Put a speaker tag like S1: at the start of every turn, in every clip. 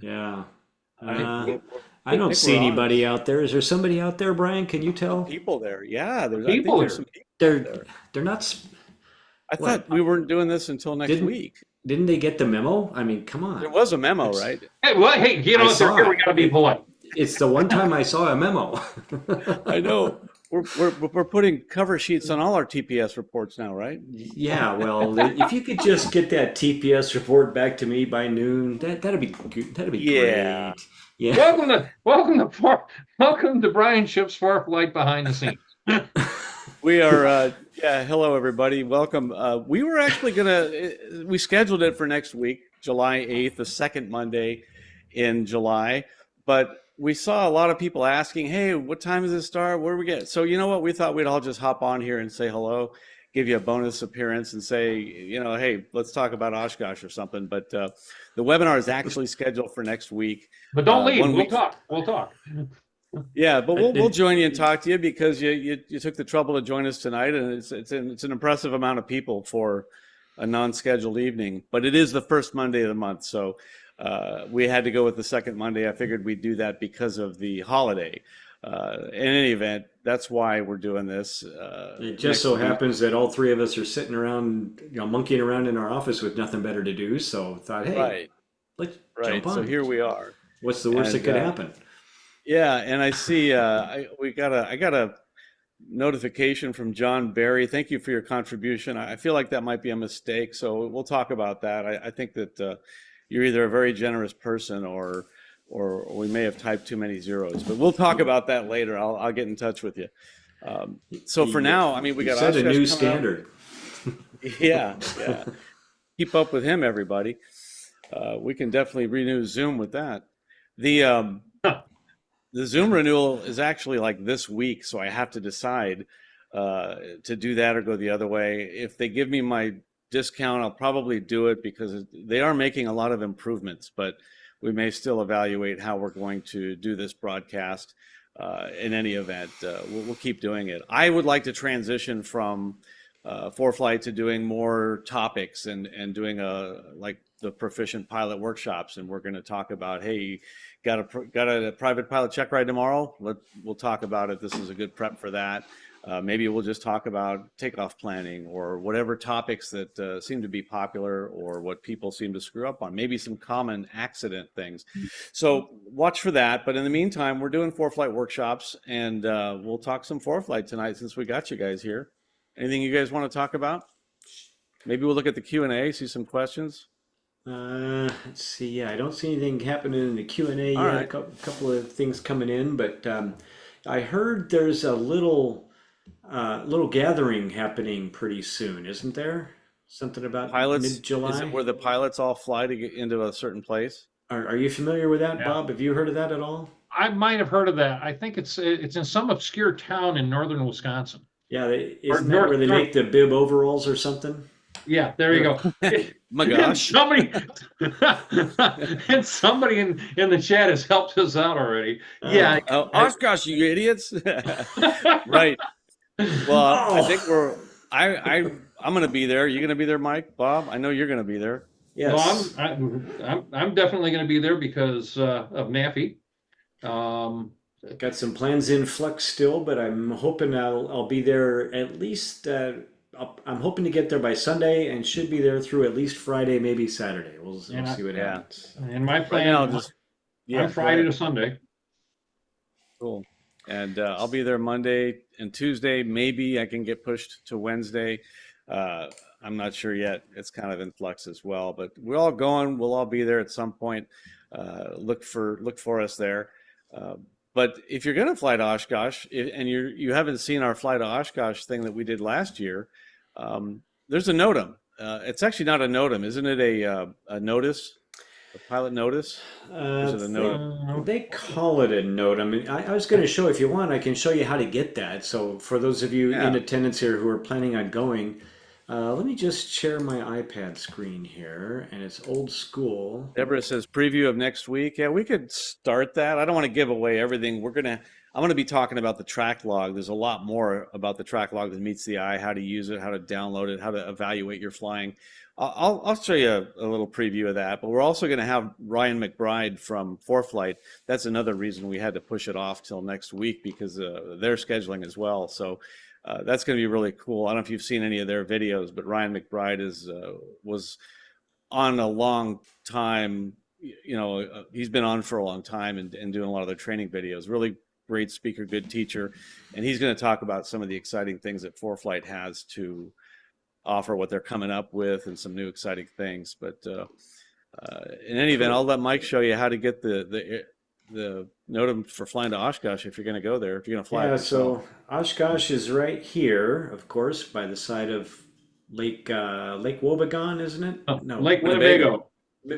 S1: Yeah.
S2: I think
S1: Uh,
S2: we're,
S1: I
S2: I
S1: don't
S2: think
S1: see
S2: we're on.
S1: anybody out there. Is there somebody out there, Brian? Can you
S2: Some
S1: tell?
S2: people there. Yeah, I think
S3: People
S2: there's
S3: there.
S2: some people out
S1: They're
S2: there.
S1: they're not.
S2: I
S1: What?
S2: thought we weren't doing this until next
S1: Didn't
S2: week.
S1: didn't they get the memo? I mean, come
S2: There
S1: on.
S2: was a memo,
S1: It's
S2: right?
S3: Hey, well, hey,
S1: I
S3: they're
S1: saw
S3: here. We
S1: it.
S3: got to be polite.
S1: It's the one time I saw a memo.
S2: I know. We're putting cover sheets on all our TPS reports now, right?
S1: Yeah, well, if you could just get that TPS report back to me by noon, that'd be good. That'd be
S2: Yeah.
S1: great. Yeah.
S3: Welcome to Brian Schiff's ForeFlight behind the scenes.
S2: We are, yeah, hello everybody. Welcome. We were actually we scheduled it for next week, July 8th, the second Monday in July. But we saw a lot of people asking, hey, what time does it start? Where do we get? So, you know what? We thought we'd all just hop on here and say hello, give you a bonus appearance and say, hey, let's talk about Oshkosh or something. But the webinar is actually scheduled for next week,
S3: But don't leave.
S2: one
S3: We'll
S2: week.
S3: talk. We'll talk.
S2: Yeah, but we'll
S1: Did,
S2: join you and talk to you because you took the trouble to join us tonight, and it's an impressive amount of people for a non-scheduled evening. But it is the first Monday of the month, so we had to go with the second Monday. I figured we'd do that because of the holiday. In any event, that's why we're doing this
S1: it just
S2: next
S1: so
S2: week.
S1: happens that all three of us are sitting around, monkeying around in our office with nothing better to do. So thought, hey,
S2: Right,
S1: let's jump
S2: right. So
S1: on.
S2: here we are,
S1: What's the worst that
S2: and
S1: could happen?
S2: yeah, and I see I got a notification from John Barry. Thank you for your contribution. I feel like that might be a mistake, so we'll talk about that. I think that you're either a very generous person or we may have typed too many zeros, but we'll talk about that later. I'll get in touch with you. So for
S1: You,
S2: now, I mean, we
S1: you
S2: got
S1: set a
S2: Oshkosh
S1: new
S2: coming up.
S1: standard.
S2: Yeah, yeah. Keep up with him, everybody. We can definitely renew Zoom with that. The the Zoom renewal is actually like this week, so I have to decide to do that or go the other way. If they give me my discount, I'll probably do it because they are making a lot of improvements, but we may still evaluate how we're going to do this broadcast. In any event, we'll keep doing it. I would like to transition from ForeFlight to doing more topics and doing like the proficient pilot workshops, and we're going to talk about, hey, got a private pilot check ride tomorrow. We'll talk about it. This is a good prep for that. Maybe we'll just talk about takeoff planning or whatever topics that seem to be popular or what people seem to screw up on. Maybe some common accident things. So watch for that. But in the meantime, we're doing ForeFlight workshops, and we'll talk some ForeFlight tonight since we got you guys here. Anything you guys want to talk about? Maybe we'll look at the Q&A, see some questions.
S1: Let's see. Yeah, I don't see anything happening in the Q&A
S2: All
S1: yet. A
S2: right.
S1: couple of things coming in, but I heard there's a little gathering happening pretty soon, isn't there? Something about
S2: Pilots, is it
S1: mid-July.
S2: where the pilots all fly to get into a certain place?
S1: Are you familiar with that,
S3: Yeah,
S1: Bob? Have you heard of that at all?
S3: I might have heard of that. I think it's in some obscure town in northern Wisconsin
S1: Yeah,
S3: or
S1: isn't that where they
S3: north.
S1: make the bib overalls or something?
S3: Yeah, there you go.
S2: My
S3: And
S2: gosh.
S3: somebody and somebody in the chat has helped us out already. Yeah.
S1: Oh,
S2: Oh, Oshkosh, you idiots. Right. Well, I think
S1: oh,
S2: I'm going to be there. You going to be there, Mike? Bob? I know you're going to be there.
S3: Well,
S1: yes.
S3: I'm definitely going to be there because of NAFI. Um,
S1: Got some plans in flux still, but I'm hoping I'll be there at least. I'm hoping to get there by Sunday and should be there through at least Friday, maybe Saturday. We'll
S3: and I,
S1: see what
S2: Yeah.
S1: happens.
S3: and my
S2: Right now,
S3: plan,
S2: just,
S3: I'm
S2: yeah, go
S3: Friday
S2: ahead.
S3: to Sunday.
S2: Cool. And I'll be there Monday and Tuesday. Maybe I can get pushed to Wednesday. Uh, I'm not sure yet. It's kind of in flux as well. But we're all going. We'll all be there at some point. Look for us there. Uh, but if you're going to fly to Oshkosh and you haven't seen our fly to Oshkosh thing that we did last year, there's a NOTAM. It's actually not a NOTAM, isn't it? A notice, a pilot notice, or is it a
S1: They
S2: NOTAM?
S3: Uh,
S1: they call it a note. I mean, I was going to show if you want, I can show you how to get that. So for those of you in
S2: Yeah.
S1: attendance here who are planning on going, let me just share my iPad screen here, and it's old school.
S2: Deborah says preview of next week. Yeah, we could start that. I don't want to give away everything. I'm going to be talking about the track log. There's a lot more about the track log than meets the eye, how to use it, how to download it, how to evaluate your flying. I'll show you a little preview of that, but we're also going to have Ryan McBride from ForeFlight. That's another reason we had to push it off till next week because they're scheduling as well. So that's going to be really cool. I don't know if you've seen any of their videos, but Ryan McBride was on a long time. He's been on for a long time and doing a lot of their training videos. Really great speaker, good teacher, and he's going to talk about some of the exciting things that ForeFlight has to offer, what they're coming up with, and some new exciting things. But in any event, I'll let Mike show you how to get the NOTAM for flying to Oshkosh if you're going to go there. If you're going to fly,
S1: Yeah, so Oshkosh is right here, of course, by the side of Lake Wobegon, isn't it?
S3: Oh,
S1: No,
S3: Lake Winnebago.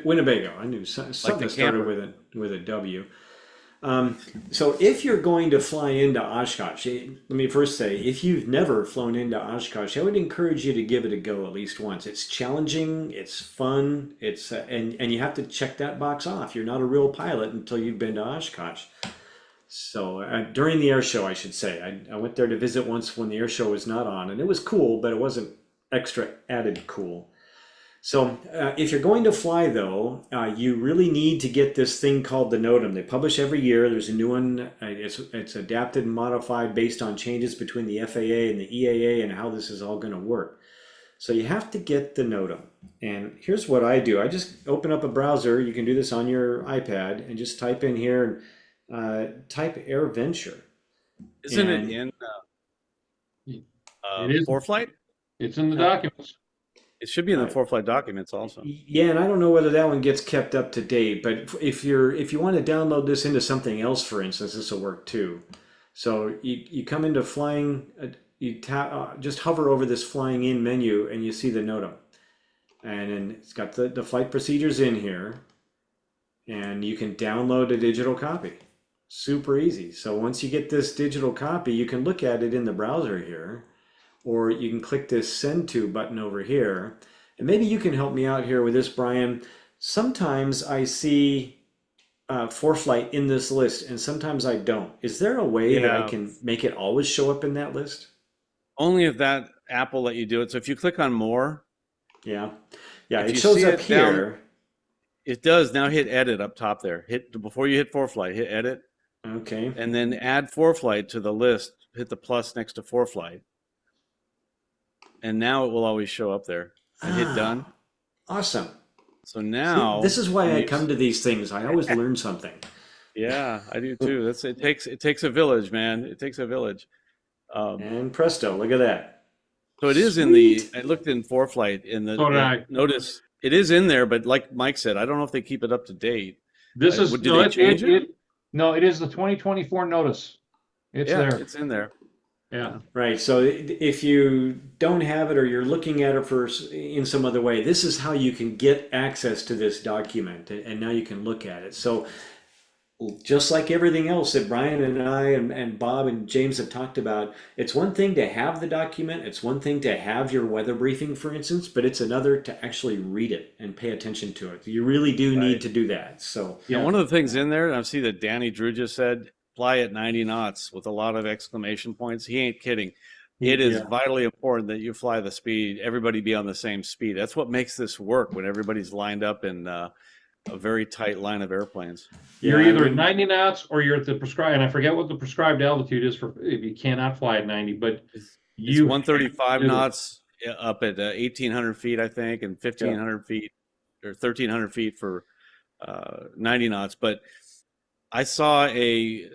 S1: Winnebago. I knew something started
S2: camper.
S1: with a W. So if you're going to fly into Oshkosh, let me first say, if you've never flown into Oshkosh, I would encourage you to give it a go at least once. It's challenging, it's fun, and you have to check that box off. You're not a real pilot until you've been to Oshkosh. So during the air show, I should say, I went there to visit once when the air show was not on, and it was cool, but it wasn't extra added cool. So if you're going to fly, though, you really need to get this thing called the NOTAM. They publish every year. There's a new one. It's adapted and modified based on changes between the FAA and the EAA and how this is all going to work. So you have to get the NOTAM. And here's what I do. I just open up a browser. You can do this on your iPad and just type in here, type AirVenture.
S2: Isn't it in
S3: It is.
S2: ForeFlight?
S3: It's in the documents.
S2: It should be in the ForeFlight documents also.
S1: Yeah, and I don't know whether that one gets kept up to date, but if you want to download this into something else, for instance, this will work too. So you come into flying, just hover over this flying in menu, and you see the NOTAM, and then it's got the flight procedures in here, and you can download a digital copy. Super easy. So once you get this digital copy, you can look at it in the browser here. Or you can click this send to button over here. And maybe you can help me out here with this, Brian. Sometimes I see ForeFlight in this list and sometimes I don't. Is there a way that I can make it always show up in that list?
S2: Only if that app will let you do it. So if you click on more.
S1: Yeah, it
S2: you
S1: shows
S2: see
S1: up
S2: it
S1: here.
S2: It does. Now hit edit up top there. Before you hit ForeFlight, hit edit.
S1: Okay.
S2: And then add ForeFlight to the list. Hit the plus next to ForeFlight. And now it will always show up there. And hit done.
S1: Awesome.
S2: So now
S1: this is why I come to these things. I always learn something.
S2: Yeah, I do too. It takes a village, man. It takes a village.
S1: And presto, look at that.
S2: So it is in the. I looked in ForeFlight in the.
S3: So did I.
S2: Notice it is in there, but like Mike said, I don't know if they keep it up to date.
S3: This is
S2: did they change it?
S3: No, it is the 2024 notice. It's there.
S2: It's in there.
S3: Yeah.
S1: Right. So if you don't have it or you're looking at it in some other way, this is how you can get access to this document, and now you can look at it. So just like everything else that Brian and I and Bob and James have talked about, it's one thing to have the document. It's one thing to have your weather briefing, for instance, but it's another to actually read it and pay attention to it. You really do need to do that. So
S2: yeah, one of the things in there, and I see that Danny Drew just said, fly at 90 knots with a lot of exclamation points. He ain't kidding. It is vitally important that you fly the speed, everybody be on the same speed. That's what makes this work when everybody's lined up in a very tight line of airplanes.
S3: You're either at 90 knots or you're at the prescribed, and I forget what the prescribed altitude is for if you cannot fly at 90, but
S2: it's 135 knots up at 1,800 feet, I think, and 1,500 feet or 1,300 feet for 90 knots. But I saw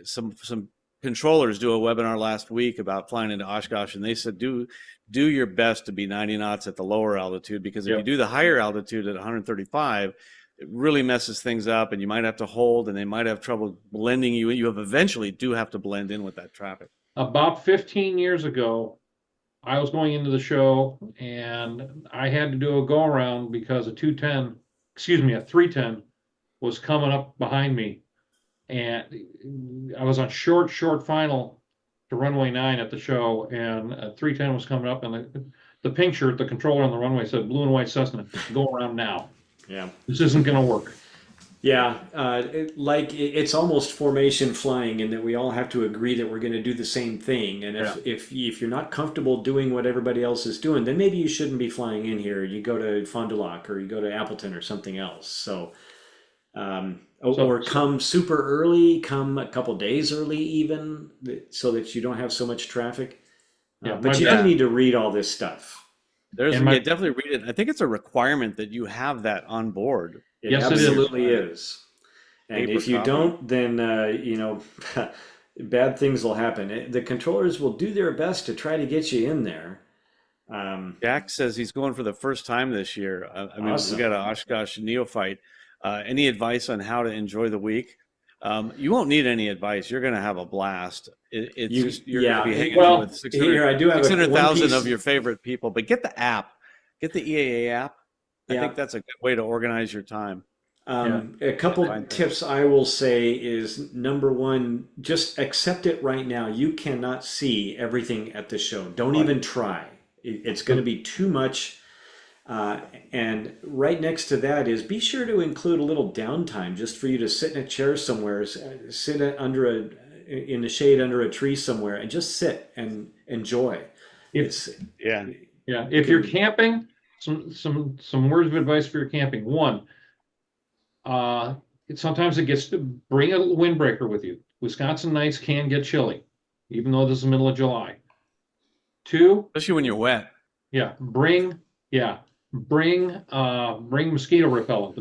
S2: some controllers do a webinar last week about flying into Oshkosh, and they said do your best to be 90 knots at the lower altitude, because if you do the higher altitude at 135, it really messes things up, and you might have to hold, and they might have trouble blending you. You eventually do have to blend in with that traffic.
S3: About 15 years ago, I was going into the show, and I had to do a go around because a 310 was coming up behind me. And I was on short final to runway 9 at the show, and 310 was coming up, and the pink shirt, the controller on the runway, said, "Blue and white Cessna, go around now.
S1: Yeah,
S3: This isn't going to work."
S1: Yeah, it's almost formation flying in that we all have to agree that we're going to do the same thing. And
S2: Yeah.
S1: if you're not comfortable doing what everybody else is doing, then maybe you shouldn't be flying in here. You go to Fond du Lac or you go to Appleton or something else. So
S3: So,
S1: or come super early, come a couple days early even, so that you don't have so much traffic.
S3: yeah,
S1: But you do
S2: Yeah.
S1: need to read all this stuff.
S2: There's
S3: and
S2: yeah,
S3: my,
S2: definitely read it. I think it's a requirement that you have that on board
S1: It
S3: yes, it
S2: when you're
S3: is.
S1: absolutely
S2: flying.
S1: is. And
S2: Paper
S1: if you
S2: copy.
S1: don't, then bad things will happen. The controllers will do their best to try to get you in there.
S2: Jack says he's going for the first time this year. I mean, we got
S1: Awesome.
S2: an Oshkosh neophyte. Any advice on how to enjoy the week? You won't need any advice. You're going to have a blast. It's
S1: You
S2: just you're going to
S1: yeah.
S2: be hanging out
S3: Well,
S2: with
S1: Here I do have a one
S2: 600,000 of
S1: piece.
S2: your favorite people. But get the app, get the EAA app. I
S1: Yeah.
S2: think that's a good way to organize your time.
S3: yeah,
S1: A couple
S2: Find things.
S1: tips I will say is number one, just accept it right now. You cannot see everything at the show. Don't
S2: Right.
S1: even try. It's going to be too much. Uh, and right next to that is be sure to include a little downtime just for you to sit in a chair somewhere, sit in the shade under a tree somewhere, and just sit and enjoy.
S3: if
S1: It's
S2: Yeah.
S3: yeah,
S1: you
S3: if you're
S1: can
S3: camping, some words of advice for your camping. One, uh, sometimes it gets to bring a windbreaker with you. Wisconsin nights can get chilly, even though this is the middle of July. Two,
S2: Especially when you're wet.
S3: yeah, yeah, bring mosquito repellent. The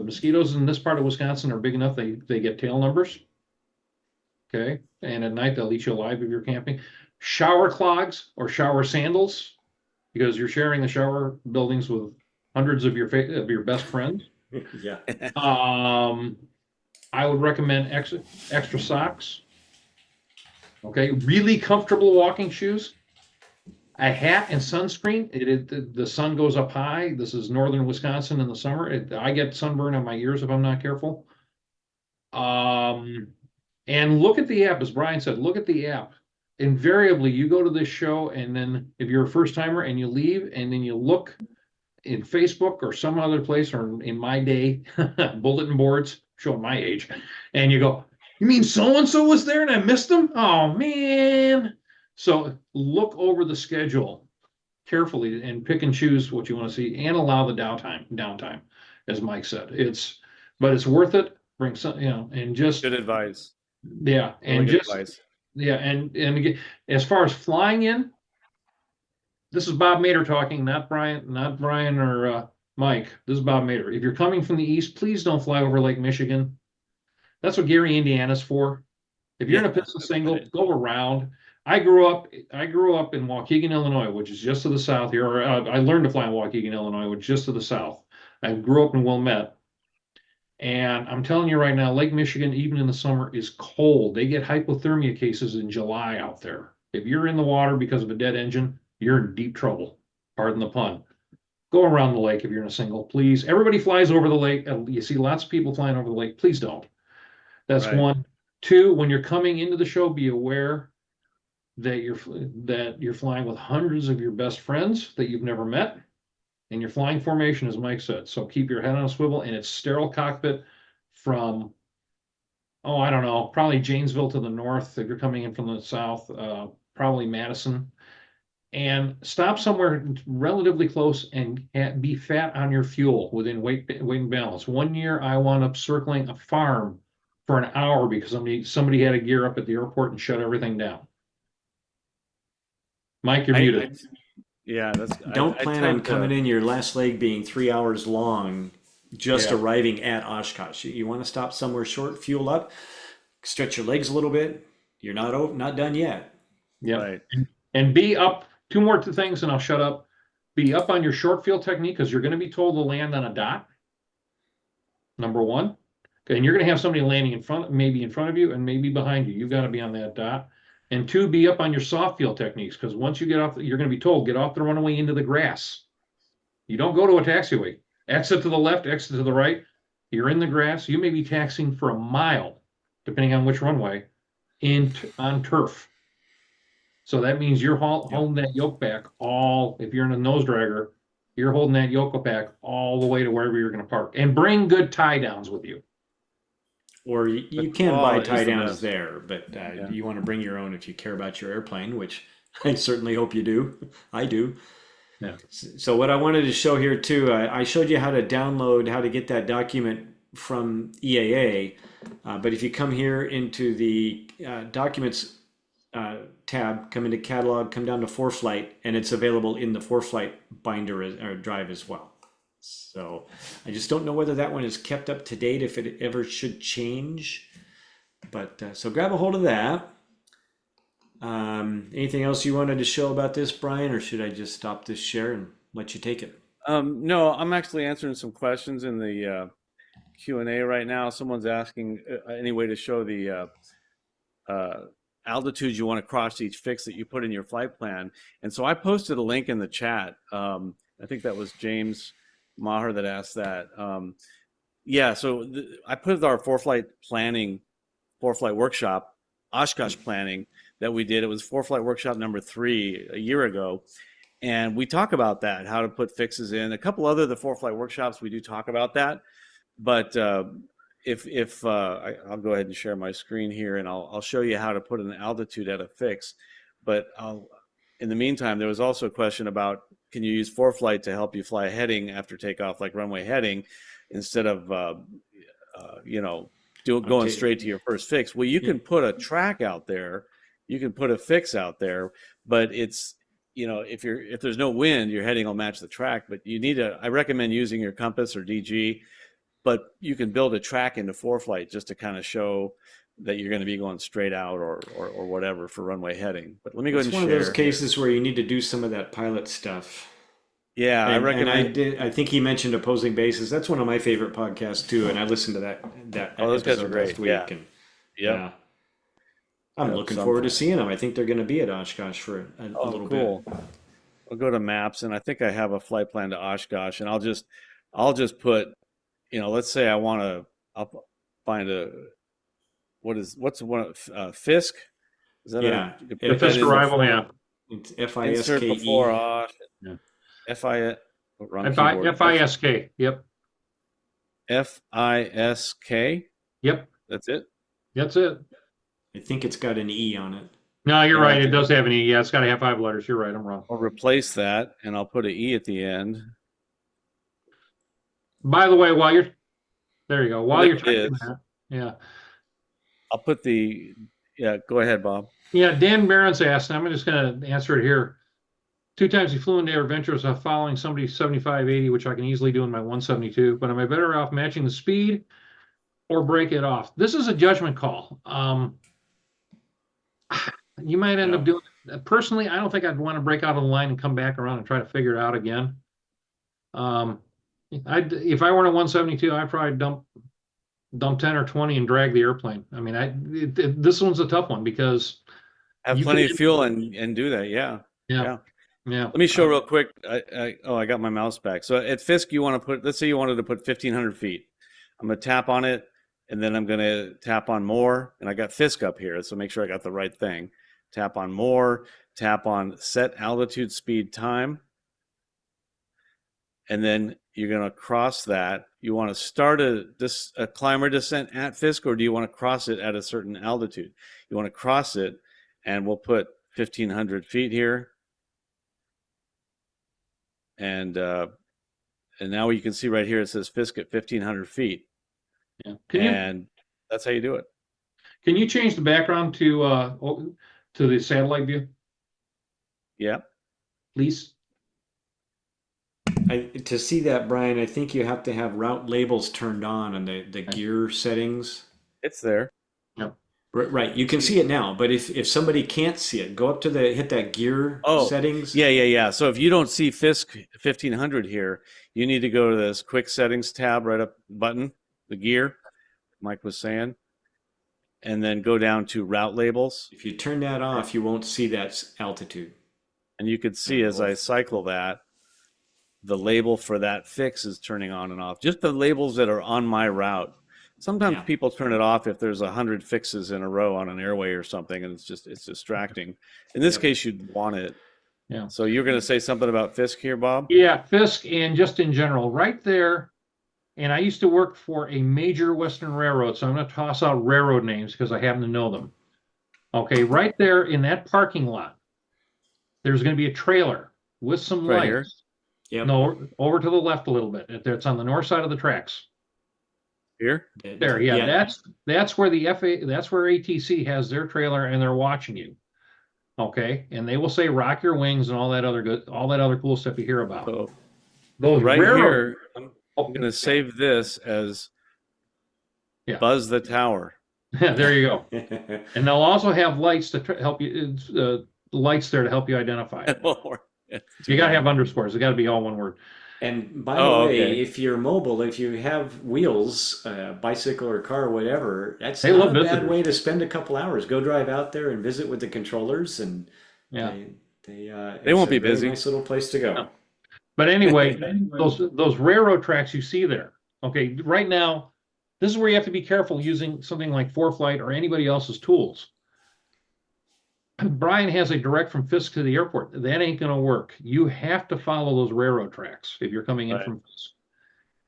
S3: mosquitoes in this part of Wisconsin are big enough they get tail numbers. Okay, and at night they'll eat you alive if you're camping. Shower clogs or shower sandals, because you're sharing the shower buildings with hundreds of your best friends.
S1: yeah.
S3: Um, I would recommend extra socks. Okay, really comfortable walking shoes, a hat and sunscreen. The sun goes up high. This is northern Wisconsin in the summer. I get sunburn on my ears if I'm not careful. Um, and look at the app, as Brian said, look at the app. Invariably, you go to this show, and then if you're a first timer and you leave, and then you look in Facebook or some other place, or in my day, bulletin boards, showing my age, and you go, you mean so and so was there and I missed them? Oh man. So look over the schedule carefully and pick and choose what you want to see and allow the downtime, as Mike said. But it's worth it. Bring some, and just,
S2: Good advice.
S3: yeah,
S2: Really
S3: and
S2: good
S3: just,
S2: advice.
S3: yeah, and again, as far as flying in, this is Bob Mater talking, not Brian or Mike. This is Bob Mater. If you're coming from the east, please don't fly over Lake Michigan. That's what Gary, Indiana's for. If you're in a
S2: Yeah.
S3: pistol single, go around. I grew up in Waukegan, Illinois, which is just to the south here. Or, I learned to fly in Waukegan, Illinois, which is just to the south. I grew up in Wilmette, and I'm telling you right now, Lake Michigan, even in the summer, is cold. They get hypothermia cases in July out there. If you're in the water because of a dead engine, you're in deep trouble. Pardon the pun. Go around the lake if you're in a single, please. Everybody flies over the lake. You see lots of people flying over the lake. Please don't. That's
S2: Right.
S3: one. Two, when you're coming into the show, be aware that you're flying with hundreds of your best friends that you've never met, and you're flying formation, as Mike said. So keep your head on a swivel, and it's sterile cockpit from, oh, I don't know, probably Janesville to the north if you're coming in from the south, probably Madison. And stop somewhere relatively close and be fat on your fuel within weight and balance. One year I wound up circling a farm for an hour because somebody had a gear up at the airport and shut everything down. Mike, you're
S2: I,
S3: muted.
S2: yeah,
S1: Don't
S2: I
S1: plan on
S2: tend
S1: coming
S2: to.
S1: in your last leg being 3 hours long, just
S3: Yeah,
S1: arriving at Oshkosh. You want to stop somewhere short, fuel up, stretch your legs a little bit. You're not done yet.
S3: yeah.
S2: Right.
S3: And be up, two more things and I'll shut up. Be up on your short field technique because you're going to be told to land on a dot, number one. Okay, and you're going to have somebody landing maybe in front of you and maybe behind you. You've got to be on that dot. And two, be up on your soft field techniques because once you get off, you're going to be told, get off the runway into the grass. You don't go to a taxiway. Exit to the left, exit to the right. You're in the grass. You may be taxiing for a mile, depending on which runway, on turf. So that means you're
S2: Yep.
S3: holding that yoke back if you're in a nose dragger, you're holding that yoke pack all the way to wherever you're going to park, and bring good tie downs with you.
S1: Or you
S2: The
S1: can buy
S2: koala is
S1: tie
S2: the
S1: downs
S2: best.
S1: there, but
S2: Yeah.
S1: you want to bring your own if you care about your airplane, which I certainly hope you do. I do.
S3: Yeah.
S1: So what I wanted to show here too, I showed you how to download, how to get that document from EAA. But if you come here into the documents tab, come into catalog, come down to ForeFlight, and it's available in the ForeFlight binder or drive as well. So I just don't know whether that one is kept up to date, if it ever should change. But so grab a hold of that. Anything else you wanted to show about this, Brian, or should I just stop this share and let you take it?
S2: No, I'm actually answering some questions in the Q&A right now. Someone's asking any way to show the altitudes you want to cross each fix that you put in your flight plan. And so I posted a link in the chat. I think that was James Maher that asked that. Yeah, so I put our ForeFlight workshop, Oshkosh planning that we did. It was ForeFlight workshop number 3 a year ago. And we talk about that, how to put fixes in. A couple other the ForeFlight workshops, we do talk about that. But I'll go ahead and share my screen here, and I'll show you how to put an altitude at a fix. But in the meantime, there was also a question about, can you use ForeFlight to help you fly a heading after takeoff, like runway heading, instead of going straight to your first fix? Well, you can put a track out there, you can put a fix out there, but it's, if there's no wind, your heading will match the track. But I recommend using your compass or DG. But you can build a track into ForeFlight just to kind of show that you're going to be going straight out or whatever for runway heading. But let me go ahead and share.
S1: It's one of those cases where you need to do some of that pilot stuff.
S2: Yeah, I recommend.
S1: And I think he mentioned opposing bases. That's one of my favorite podcasts too, and I listened to that.
S2: Oh, those guys are great.
S1: Last week,
S2: Yeah.
S1: And,
S2: Yep.
S1: I'm looking forward to seeing them. I think they're going to be at Oshkosh for a little
S2: bit. I'll go to maps, and I think I have a flight plan to Oshkosh, and I'll just put, let's say I'll find what's one Fisk? Is that
S3: the Fisk arrival? Yeah.
S1: It's FISKE.
S2: Before Osh.
S3: Yeah.
S2: FISK.
S3: Yep.
S2: FISK.
S3: Yep.
S2: That's it.
S3: That's it.
S1: I think it's got an E on it.
S3: No, you're right. It does have an E. Yeah, it's got to have 5 letters. You're right. I'm wrong.
S2: I'll replace that, and I'll put an E at the end.
S3: By the way, there you go. While you're typing that, yeah.
S2: I'll put go ahead, Bob.
S3: Yeah, Dan Barron's asked, and I'm just going to answer it here. 2 times he flew into Air Ventures following somebody 75-80, which I can easily do in my 172, but am I better off matching the speed or break it off? This is a judgment call. You might end up doing it. Personally, I don't think I'd want to break out of the line and come back around and try to figure it out again. If I were in a 172, I'd probably dump 10 or 20 and drag the airplane. I mean, this one's a tough one because
S2: have plenty of fuel and do that. Yeah. Let me show real quick. I got my mouse back. So at Fisk, you want to let's say you wanted to put 1,500 feet. I'm going to tap on it, and then I'm going to tap on more, and I got Fisk up here. So make sure I got the right thing. Tap on more, tap on set altitude, speed, time. And then you're going to cross that. You want to start a climber descent at Fisk, or do you want to cross it at a certain altitude? You want to cross it, and we'll put 1,500 feet here. And now you can see right here, it says Fisk at 1,500 feet.
S3: Yeah.
S2: And that's how you do it.
S3: Can you change the background to the satellite view?
S2: Yeah.
S3: Please.
S1: To see that, Brian, I think you have to have route labels turned on the gear settings.
S2: It's there.
S3: Yep.
S1: Right. You can see it now, but if somebody can't see it, go up to hit that gear settings.
S2: Yeah. So if you don't see Fisk 1,500 here, you need to go to this quick settings tab right up button, the gear, Mike was saying, and then go down to route labels.
S1: If you turn that off, you won't see that altitude.
S2: And you can see as I cycle that, the label for that fix is turning on and off. Just the labels that are on my route. Sometimes people turn it off if there's 100 fixes in a row on an airway or something, and it's distracting. In this case, you'd want it.
S3: Yeah.
S2: So you're going to say something about Fisk here, Bob?
S3: Yeah, Fisk and just in general, right there. And I used to work for a major Western railroad, so I'm going to toss out railroad names because I happen to know them. Okay, right there in that parking lot, there's going to be a trailer with some
S2: Right here?
S3: lights.
S1: Yep.
S3: No, over to the left a little bit. It's on the north side of the tracks.
S2: Here?
S3: There, yeah, that's where the that's where ATC has their trailer and they're watching you. Okay, and they will say rock your wings and all that other cool stuff you hear about.
S2: So
S3: Those
S2: right
S3: railroad,
S2: here, I'm going to save this as
S3: Yeah.
S2: Buzz the Tower.
S3: there you go. And they'll also have lights to help you, lights there to help you identify it. You got to have underscores. It got to be all one word.
S1: And by the way,
S2: okay.
S1: if you're mobile, if you have wheels, bicycle or car, or whatever, that's
S3: They
S1: not
S3: love
S1: a bad
S3: visitors.
S1: way to spend a couple hours. Go drive out there and visit with the controllers, and
S3: Yeah.
S1: they
S2: won't be
S1: it's a very
S2: busy.
S1: nice little place to go.
S3: No. But anyway, those railroad tracks you see there. Okay, right now, this is where you have to be careful using something like ForeFlight or anybody else's tools. Brian has a direct from Fisk to the airport. That ain't going to work. You have to follow those railroad tracks if you're coming in from Fisk.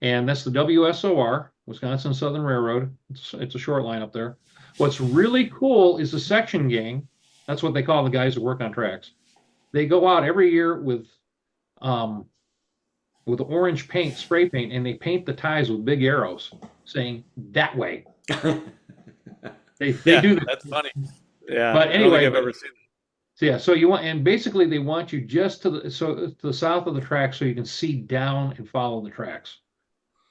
S3: And that's the WSOR, Wisconsin Southern Railroad. It's a short line up there. What's really cool is the section gang. That's what they call the guys that work on tracks. They go out every year with orange paint, spray paint, and they paint the ties with big arrows saying that way. They do that.
S2: That's funny. Yeah.
S3: But
S2: I don't
S3: anyway,
S2: think I've ever seen that.
S3: So yeah, so you want, and basically they want you just to the south of the track so you can see down and follow the tracks.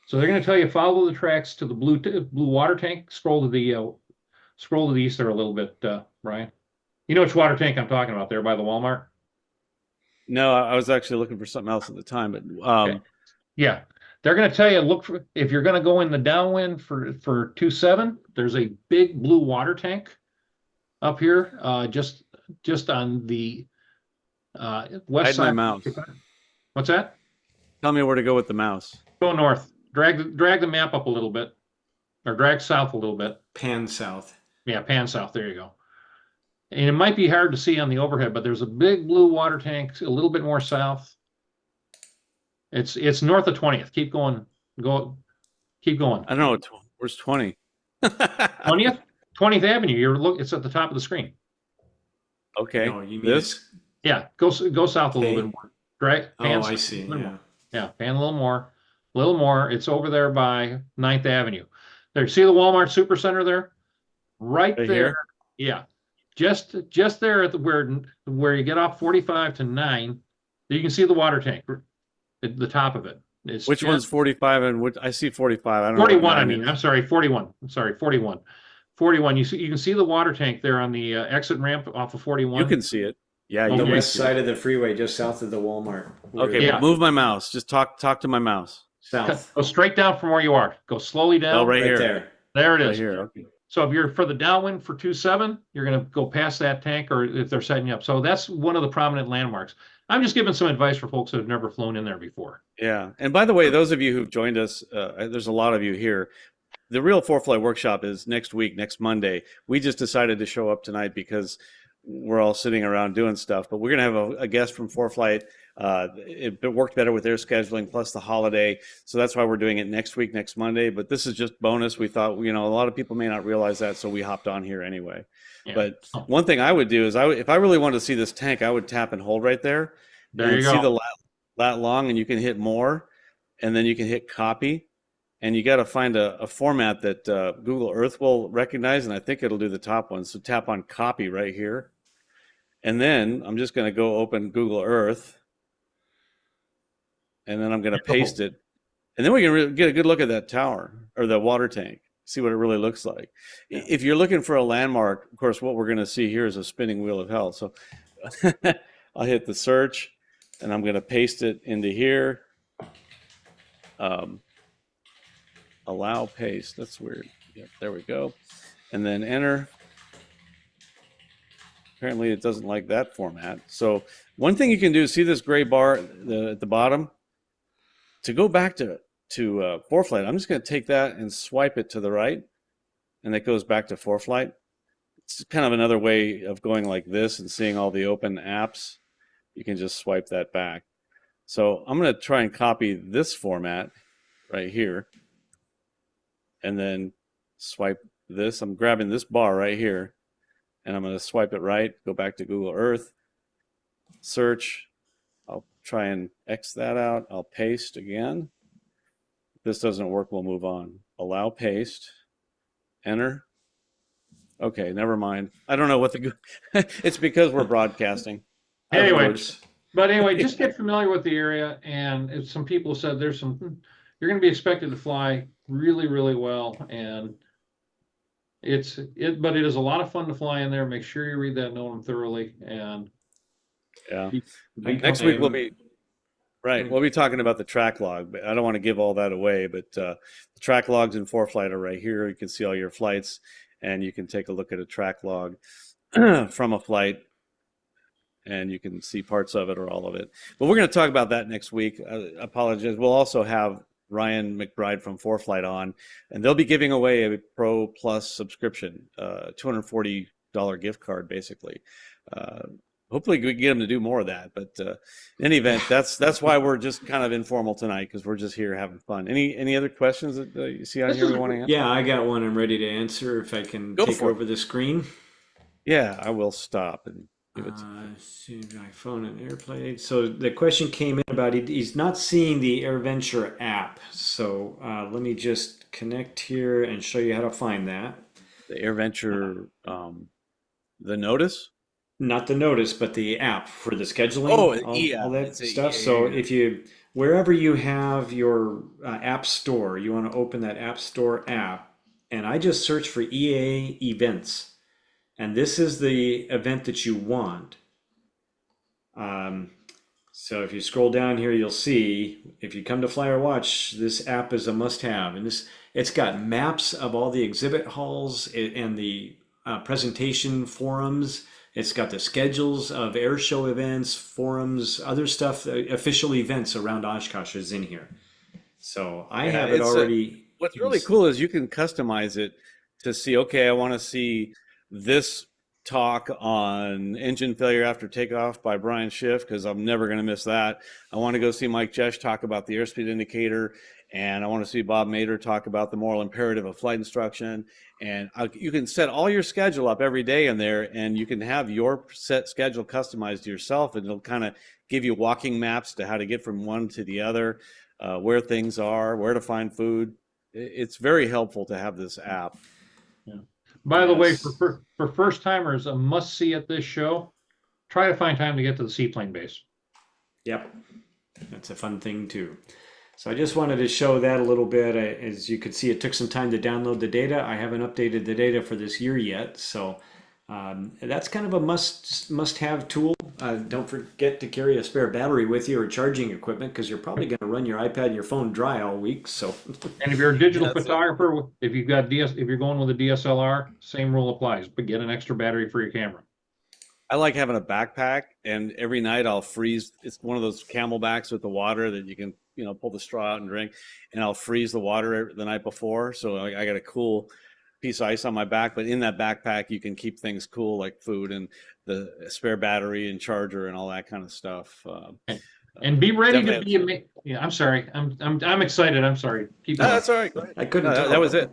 S3: So they're going to tell you follow the tracks to the blue water tank. Scroll to the east there a little bit, Brian. You know which water tank I'm talking about there by the Walmart?
S2: No, I was actually looking for something else at the time, but
S3: Okay. Yeah, they're going to tell you look for if you're going to go in the downwind for 27. There's a big blue water tank up here, just on the west
S2: hide
S3: side.
S2: my mouse.
S3: What's that?
S2: Tell me where to go with the mouse.
S3: Go north. Drag the map up a little bit, or drag south a little bit.
S1: Pan south.
S3: Yeah, pan south. There you go. And it might be hard to see on the overhead, but there's a big blue water tank a little bit more south. It's north of 20th. Keep going. Keep going.
S2: I don't know. Where's 20?
S3: 20th Avenue. It's at the top of the screen.
S2: Okay.
S1: No, you mean
S2: This?
S3: Yeah, go south a little
S1: Okay.
S3: bit more. Drag. Pan
S1: I
S3: south
S1: see.
S3: a little
S1: Yeah.
S3: more. Yeah, pan a little more. A little more. It's over there by 9th Avenue. There, see the Walmart Supercenter there? Right
S2: Right
S3: there.
S2: here?
S3: Yeah. Just there at where you get off 45 to 9, you can see the water tank at the top of it. It's
S2: Which one's 45 and which I see 45. I don't know.
S3: 41, I mean. I'm sorry, 41. I'm sorry, 41. 41. You can see the water tank there on the exit ramp off of 41.
S2: You can see it. Yeah,
S1: On
S2: you
S1: the
S2: can
S1: west
S2: see
S1: side
S2: it.
S1: of the freeway, just south of the Walmart.
S2: Okay,
S3: Yeah.
S2: but move my mouse. Just talk to my mouse.
S1: South.
S3: Go straight down from where you are. Go slowly down.
S2: Oh, right here.
S1: there.
S3: There it
S2: Right
S3: is.
S2: here. Okay.
S3: So if you're for the downwind for 27, you're going to go past that tank, or if they're setting you up. So that's one of the prominent landmarks. I'm just giving some advice for folks that have never flown in there before.
S2: Yeah. And by the way, those of you who've joined us, there's a lot of you here. The real ForeFlight Workshop is next week, next Monday. We just decided to show up tonight because we're all sitting around doing stuff, but we're going to have a guest from ForeFlight. It worked better with their scheduling plus the holiday. So that's why we're doing it next week, next Monday. But this is just bonus. We thought, a lot of people may not realize that. So we hopped on here anyway.
S3: Yeah.
S2: But one thing I would do is if I really wanted to see this tank, I would tap and hold right there.
S3: There
S2: and
S3: you go.
S2: see the lat long, and you can hit more, and then you can hit copy. And you got to find a format that Google Earth will recognize, and I think it'll do the top one. So tap on copy right here. And then I'm just going to go open Google Earth. And then I'm going to paste it. And then we can get a good look at that tower or the water tank, see what it really looks like.
S1: Yeah.
S2: If you're looking for a landmark, of course, what we're going to see here is a spinning wheel of hell. So I'll hit the search, and I'm going to paste it into here. Allow paste. That's weird. Yep, there we go. And then enter. Apparently it doesn't like that format. So one thing you can do is see this gray bar at the bottom. To go back to ForeFlight, I'm just going to take that and swipe it to the right, and it goes back to ForeFlight. It's kind of another way of going like this and seeing all the open apps. you can just swipe that back. So I'm going to try and copy this format right here and then swipe this. I'm grabbing this bar right here and I'm going to swipe it right, go back to Google Earth, search. I'll try and X that out. I'll paste again. If this doesn't work, we'll move on. Allow paste, enter. Okay, never mind. I don't know what the, it's because we're broadcasting.
S3: Anyway, but anyway, just get familiar with the area. And if some people said there's some, you're going to be expected to fly really, really well. And but it is a lot of fun to fly in there. Make sure you read that note thoroughly. And
S2: yeah, next week we'll be, right, we'll be talking about the track log, but I don't want to give all that away, but the track logs in ForeFlight are right here. You can see all your flights and you can take a look at a track log from a flight and you can see parts of it or all of it. But we're going to talk about that next week. I apologize. We'll also have Ryan McBride from ForeFlight on, and they'll be giving away a Pro Plus subscription, $240 gift card, basically. Hopefully we can get them to do more of that. But in any event, that's why we're just kind of informal tonight, because we're just here having fun. Any other questions that you see on here we want to answer?
S1: Yeah, I got one I'm ready to answer if I can take over the screen.
S2: Yeah, I will stop and give it
S1: see my phone and AirPlay. So the question came in about he's not seeing the AirVenture app. So let me just connect here and show you how to find that.
S2: The AirVenture, the notice?
S1: Not the notice, but the app for the scheduling. All that stuff. So if you, wherever you have your app store, you want to open that App Store app. And I just search for EA events. And this is the event that you want. So if you scroll down here, you'll see, if you come to Fly or Watch, this app is a must-have. And it's got maps of all the exhibit halls and the presentation forums. It's got the schedules of air show events, forums, other stuff, official events around Oshkosh is in here. So I have it already.
S2: What's really cool is you can customize it to see, okay, I want to see this talk on engine failure after takeoff by Brian Schiff, because I'm never going to miss that. I want to go see Mike Jesh talk about the airspeed indicator, and I want to see Bob Mader talk about the moral imperative of flight instruction. And you can set all your schedule up every day in there, and you can have your set schedule customized to yourself, and it'll kind of give you walking maps to how to get from one to the other, where things are, where to find food. It's very helpful to have this app.
S3: Yeah. By the way, for first timers, a must see at this show, try to find time to get to the seaplane base.
S1: Yep, that's a fun thing too. So I just wanted to show that a little bit. As you could see, it took some time to download the data. I haven't updated the data for this year yet. So that's kind of a must-have tool. Don't forget to carry a spare battery with you or charging equipment, because you're probably going to run your iPad and your phone dry all week. So,
S3: and if you're a digital photographer, if you've got if you're going with a DSLR, same rule applies. But get an extra battery for your camera.
S2: I like having a backpack, and every night I'll freeze. It's one of those Camelbacks with the water that you can, pull the straw out and drink, and I'll freeze the water the night before. So I got a cool piece of ice on my back, but in that backpack you can keep things cool, like food and the spare battery and charger and all that kind of stuff.
S3: And be ready to be amazed. Yeah, I'm sorry. I'm excited. I'm sorry. Keep going.
S2: That's all right.
S1: I couldn't.
S2: That was it.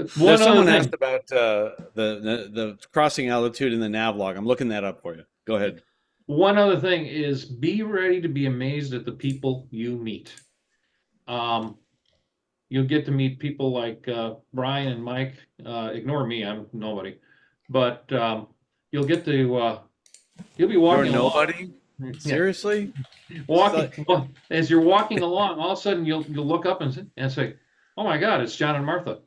S2: Someone asked about the crossing altitude in the nav log. I'm looking that up for you. Go ahead.
S3: One other thing is, be ready to be amazed at the people you meet. You'll get to meet people like Brian and Mike. Ignore me, I'm nobody. But you'll get to you'll be walking.
S2: You're nobody? Seriously?
S3: As you're walking along, all of a sudden you'll look up and say, "Oh my God, it's John and Martha."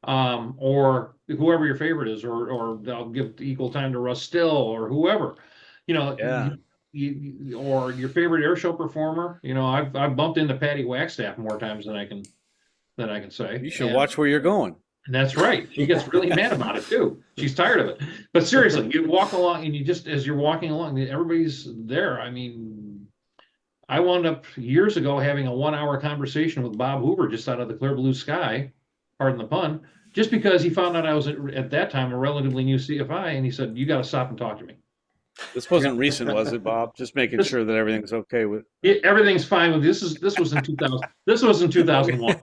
S3: Or whoever your favorite is, or I'll give equal time to Russ Still, or whoever, or your favorite airshow performer. I've bumped into Patty Wagstaff more times than I can say.
S2: You should watch where you're going.
S3: That's right. She gets really mad about it too. She's tired of it. But seriously, you walk along, and as you're walking along, everybody's there. I mean, I wound up years ago having a 1-hour conversation with Bob Hoover just out of the clear blue sky, pardon the pun, just because he found out I was at that time a relatively new CFI, and he said, "You got to stop and talk to me."
S2: This wasn't recent, was it, Bob? Just making sure that everything's okay with.
S3: Everything's fine with this. This was in 2000. This was in 2001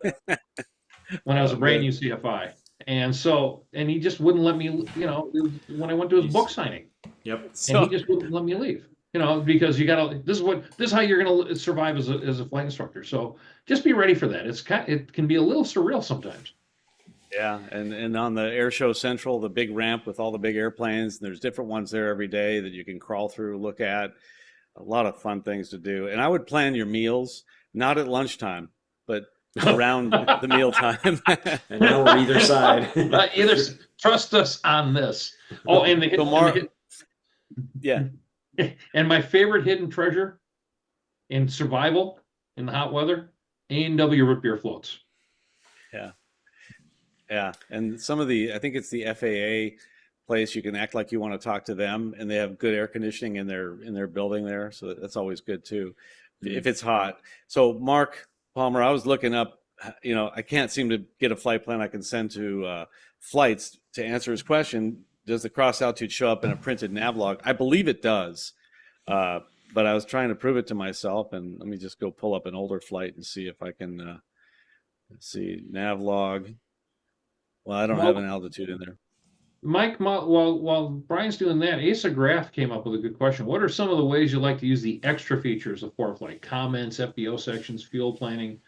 S3: when I was a brand new CFI, and he just wouldn't let me. When I went to his book signing,
S1: Yep.
S3: and he just wouldn't let me leave. Because you gotta. This is how you're gonna survive as a flight instructor. So just be ready for that. It can be a little surreal sometimes.
S2: Yeah, and on the Air Show Central, the big ramp with all the big airplanes, and there's different ones there every day that you can crawl through, look at. A lot of fun things to do. And I would plan your meals, not at lunchtime, but around the meal time.
S1: An hour either side.
S3: Either trust us on this. Oh, and
S2: yeah.
S3: And my favorite hidden treasure in survival in the hot weather, A&W root beer floats.
S2: Yeah. Yeah. And some of I think it's the FAA place, you can act like you want to talk to them, and they have good air conditioning in their building there. So that's always good too, if it's hot. So Mark Palmer, I was looking up, I can't seem to get a flight plan I can send to flights to answer his question. Does the cross altitude show up in a printed nav log? I believe it does. But I was trying to prove it to myself, and let me just go pull up an older flight and see if I can see nav log. Well, I don't have an altitude in there.
S3: Mike, while Brian's doing that, Asa Graff came up with a good question. What are some of the ways you like to use the extra features of ForeFlight? Comments, FBO sections, fuel planning,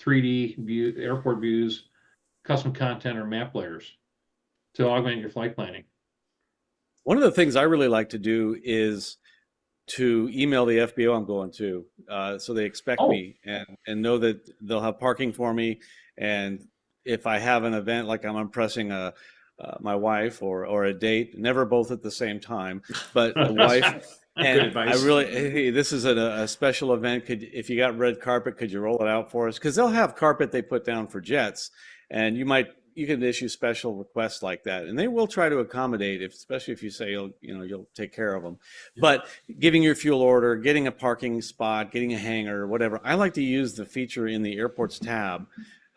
S3: 3D view, airport views, custom content, or map layers to augment your flight planning?
S2: One of the things I really like to do is to email the FBO I'm going to, so they expect me and know that they'll have parking for me. And if I have an event, like I'm impressing my wife or a date, never both at the same time, but a wife. And
S1: good advice.
S2: hey, this is a special event. If you got red carpet, could you roll it out for us? Because they'll have carpet they put down for jets, and you can issue special requests like that, and they will try to accommodate, especially if you say you'll take care of them. Yeah. But giving your fuel order, getting a parking spot, getting a hangar, whatever. I like to use the feature in the airports tab.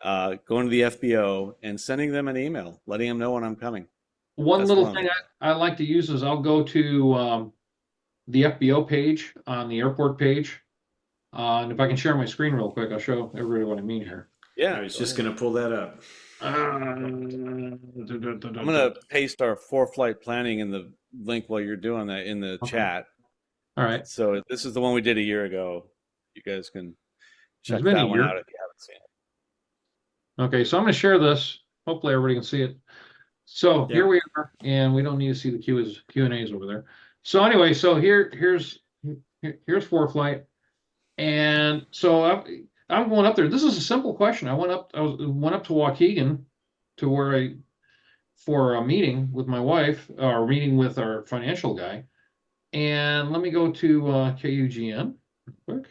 S2: Going to the FBO and sending them an email, letting them know when I'm coming.
S3: One little thing I like to use is I'll go to the FBO page on the airport page. And if I can share my screen real quick, I'll show everybody what I mean here.
S2: Yeah.
S1: I was just going to pull that up.
S2: I'm going to paste our ForeFlight planning in the link while you're doing that in the chat.
S3: All right.
S2: So this is the one we did a year ago. You guys can check that one out if you haven't seen it.
S3: Okay, so I'm going to share this. Hopefully everybody can see it. So here we are, and we don't need to see the Q&As over there. So anyway, so here's ForeFlight, and so I'm going up there. This is a simple question. I went up to Waukegan for a meeting with my wife, or meeting with our financial guy, and let me go to KUGN real quick,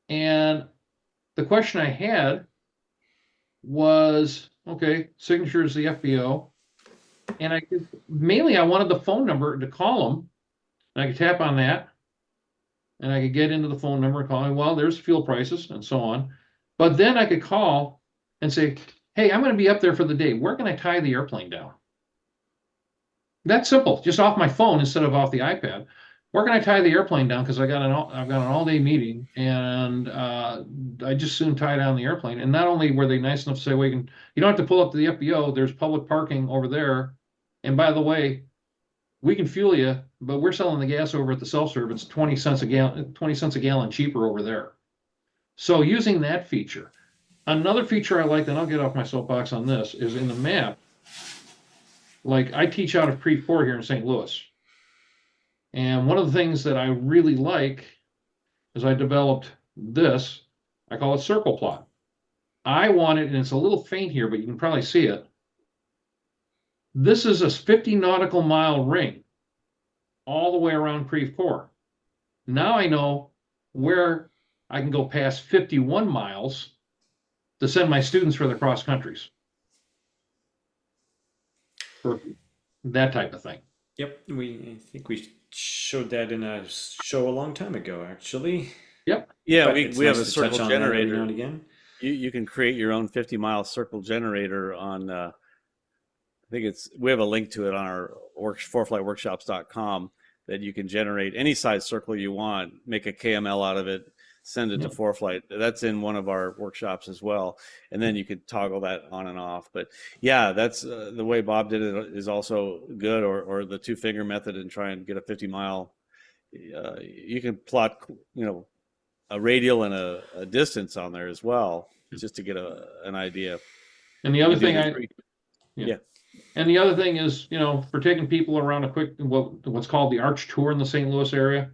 S3: and the question I had was, okay, signature is the FBO, and I wanted the phone number to call them, and I could tap on that, and I could get into the phone number and call them. Well, there's fuel prices and so on, but then I could call and say, hey, I'm going to be up there for the day. Where can I tie the airplane down? That's simple, just off my phone instead of off the iPad. Where can I tie the airplane down? Because I've got an all-day meeting, and I just soon tie down the airplane. And not only were they nice enough to say, well, you don't have to pull up to the FBO. There's public parking over there. And by the way, we can fuel you, but we're selling the gas over at the self-serve. It's 20 cents a gallon cheaper over there. So using that feature. Another feature I like, and I'll get off my soapbox on this, is in the map. Like I teach out of Pre-4 here in St. Louis. And one of the things that I really like is I developed this. I call it circle plot. I want it, and it's a little faint here, but you can probably see it. This is a 50 nautical mile ring all the way around Pre-4. Now I know where I can go past 51 miles to send my students for their cross countries. For that type of thing.
S1: Yep, I think we showed that in a show a long time ago, actually.
S3: Yep.
S2: Yeah, we have a circle generator.
S1: Now and again.
S2: You can create your own 50-mile circle generator on. I think we have a link to it on our ForeFlightWorkshops.com that you can generate any size circle you want, make a KML out of it, send it to ForeFlight. That's in one of our workshops as well. And then you could toggle that on and off. But yeah, that's the way Bob did it is also good, or the 2-finger method and try and get a 50-mile. You can plot, a radial and a distance on there as well, just to get an idea.
S3: And the other thing
S2: yeah.
S3: And the other thing is, for taking people around a quick, what's called the Arch Tour in the St. Louis area.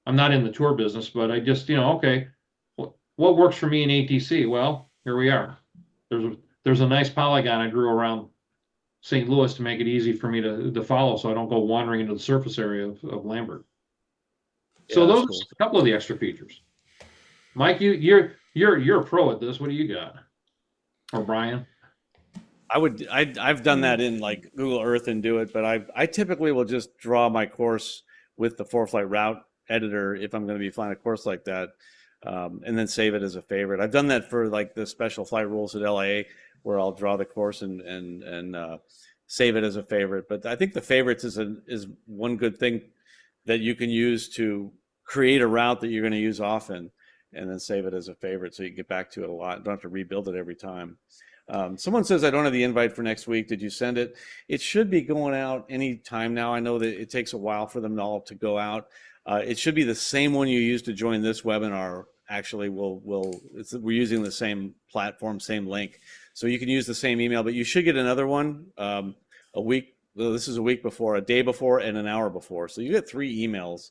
S3: I'm not in the tour business, but I just, okay, what works for me in ATC? Well, here we are. There's a nice polygon I drew around St. Louis to make it easy for me to follow, so I don't go wandering into the surface area of Lambert. So
S2: Yeah,
S3: those are
S2: cool.
S3: a couple of the extra features. Mike, you're a pro at this. What do you got? Or Brian?
S2: I've done that in like Google Earth and do it, but I typically will just draw my course with the ForeFlight route editor if I'm going to be flying a course like that, and then save it as a favorite. I've done that for like the special flight rules at LAA, where I'll draw the course and save it as a favorite. But I think the favorites is one good thing that you can use to create a route that you're going to use often, and then save it as a favorite so you can get back to it a lot. Don't have to rebuild it every time. Someone says, I don't have the invite for next week. Did you send it? It should be going out any time now. I know that it takes a while for them all to go out. It should be the same one you used to join this webinar. Actually, we're using the same platform, same link. So you can use the same email, but you should get another one a week. Well, this is a week before, a day before, and an hour before. So you get 3 emails.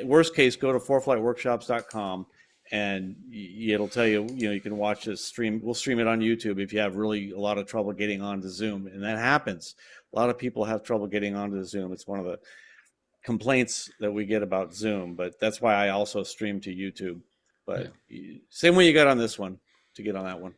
S2: Worst case, go to ForeFlightWorkshops.com. And it'll tell you, you can watch this stream. We'll stream it on YouTube if you have really a lot of trouble getting onto Zoom. And that happens. A lot of people have trouble getting onto Zoom. It's one of the complaints that we get about Zoom, but that's why I also stream to YouTube. But same way you got on this one to get on that one.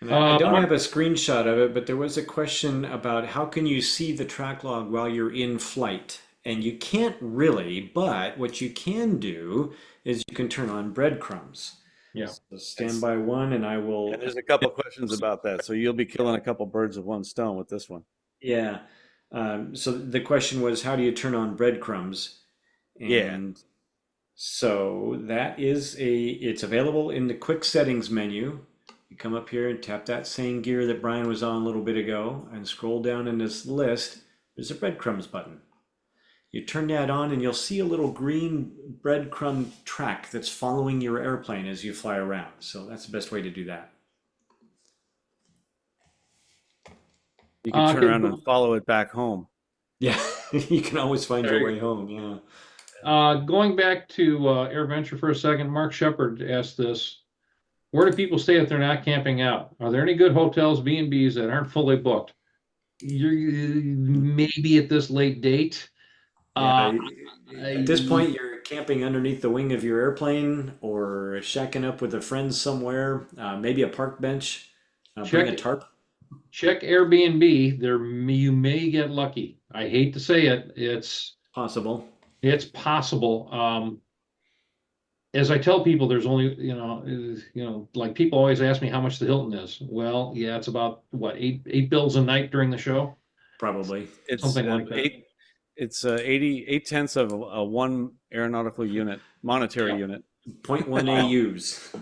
S1: I don't have a screenshot of it, but there was a question about how can you see the track log while you're in flight? And you can't really, but what you can do is you can turn on breadcrumbs.
S3: Yeah.
S1: So stand by one and I will.
S2: And there's a couple questions about that. So you'll be killing a couple birds with one stone with this one.
S1: Yeah. So the question was, how do you turn on breadcrumbs? And so that is it's available in the quick settings menu. You come up here and tap that same gear that Brian was on a little bit ago and scroll down in this list. There's a breadcrumbs button. You turn that on and you'll see a little green breadcrumb track that's following your airplane as you fly around. So that's the best way to do that.
S2: You can turn around and follow it back home.
S1: Yeah, you can always find your way home. Yeah.
S3: Going back to AirVenture for a second, Mark Shepard asked this. Where do people stay if they're not camping out? Are there any good hotels, B&Bs that aren't fully booked? Maybe at this late date.
S1: At this point, you're camping underneath the wing of your airplane or shacking up with a friend somewhere, maybe a park bench, bring a tarp.
S3: Check Airbnb. You may get lucky. I hate to say it. It's
S1: possible.
S3: It's possible. As I tell people, there's only, like people always ask me how much the Hilton is. Well, yeah, it's about what, eight bills a night during the show?
S1: Probably.
S2: It's
S3: something like that.
S2: It's 8/10 of a 1 aeronautical unit, monetary unit.
S1: 0.1 AUs.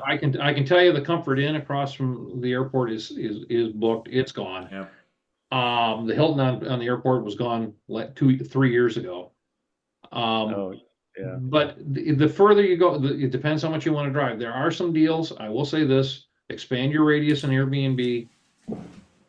S3: I can tell you the Comfort Inn across from the airport is booked. It's gone.
S1: Yeah.
S3: The Hilton on the airport was gone like 2-3 years ago. But the further you go, it depends how much you want to drive. There are some deals. I will say this: expand your radius in Airbnb,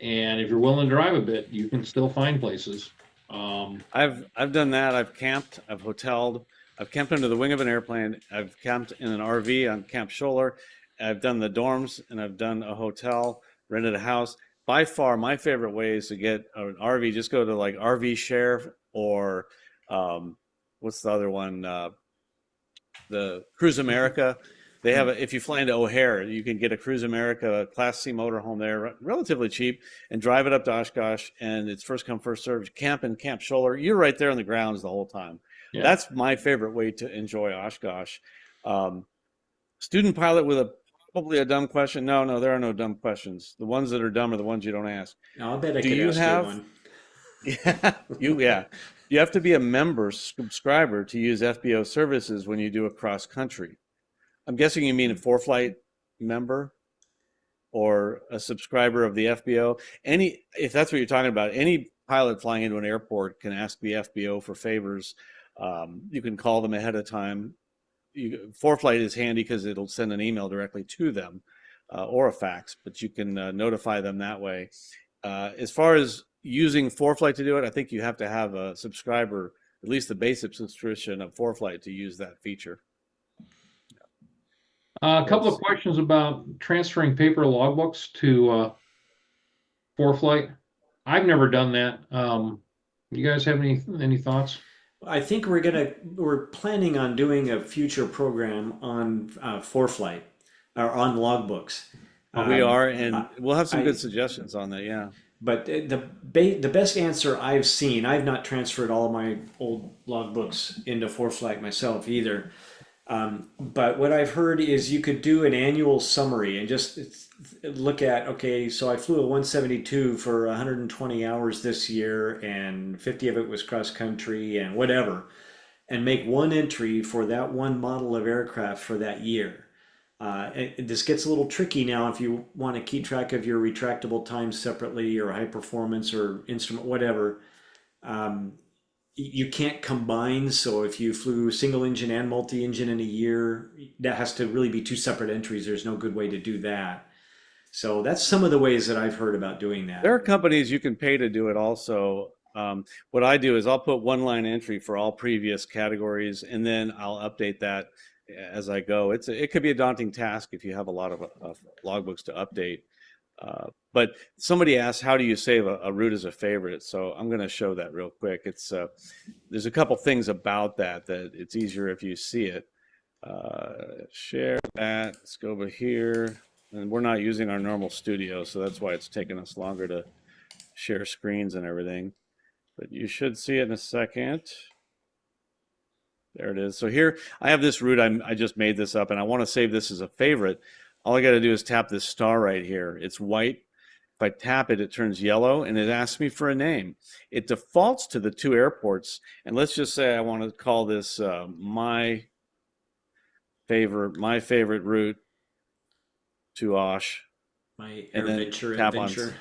S3: and if you're willing to drive a bit, you can still find places.
S2: I've done that. I've camped. I've hoteled. I've camped under the wing of an airplane. I've camped in an RV on Camp Scholler. I've done the dorms, and I've done a hotel, rented a house. By far, my favorite way is to get an RV. Just go to like RV Share or what's the other one? The Cruise America. They have if you fly into O'Hare, you can get a Cruise America Class C motorhome there, relatively cheap, and drive it up to Oshkosh. And it's first come, first served. Camp in Camp Scholler. You're right there on the grounds the whole time. Yeah. That's my favorite way to enjoy Oshkosh. Student pilot with a Probably a dumb question. No, no, there are no dumb questions. The ones that are dumb are the ones you don't ask.
S1: Now, I'll bet I
S2: Do
S1: could
S2: you
S1: ask you
S2: have?
S1: one.
S2: Yeah. You have to be a member subscriber to use FBO services when you do a cross country. I'm guessing you mean a ForeFlight member or a subscriber of the FBO. If that's what you're talking about, any pilot flying into an airport can ask the FBO for favors. You can call them ahead of time. ForeFlight is handy because it'll send an email directly to them or a fax, but you can notify them that way. As far as using ForeFlight to do it, I think you have to have a subscriber, at least the basic subscription of ForeFlight to use that feature.
S3: A couple of questions about transferring paper logbooks to ForeFlight. I've never done that. You guys have any thoughts?
S1: I think we're planning on doing a future program on ForeFlight or on logbooks.
S2: We are, and we'll have some
S1: I-
S2: good suggestions on that. Yeah.
S1: But the best answer I've seen, I've not transferred all of my old logbooks into ForeFlight myself either. But what I've heard is you could do an annual summary and just look at, okay, so I flew a 172 for 120 hours this year and 50 of it was cross country and whatever, and make one entry for that one model of aircraft for that year. This gets a little tricky now if you want to keep track of your retractable times separately or high performance or instrument, whatever. You can't combine. So if you flew single engine and multi engine in a year, that has to really be two separate entries. There's no good way to do that. So that's some of the ways that I've heard about doing that.
S2: There are companies you can pay to do it also. What I do is I'll put one line entry for all previous categories, and then I'll update that as I go. It could be a daunting task if you have a lot of logbooks to update. But somebody asked, how do you save a route as a favorite? So I'm going to show that real quick. There's a couple things about that it's easier if you see it. Share that. Let's go over here. And we're not using our normal studio, so that's why it's taken us longer to share screens and everything. But you should see it in a second. There it is. So here I have this route. I just made this up, and I want to save this as a favorite. All I got to do is tap this star right here. It's white. If I tap it, it turns yellow, and it asks me for a name. It defaults to the two airports, and let's just say I want to call this my favorite route to Osh.
S1: My
S2: And then
S1: AirVenture
S2: tap on-
S1: adventure.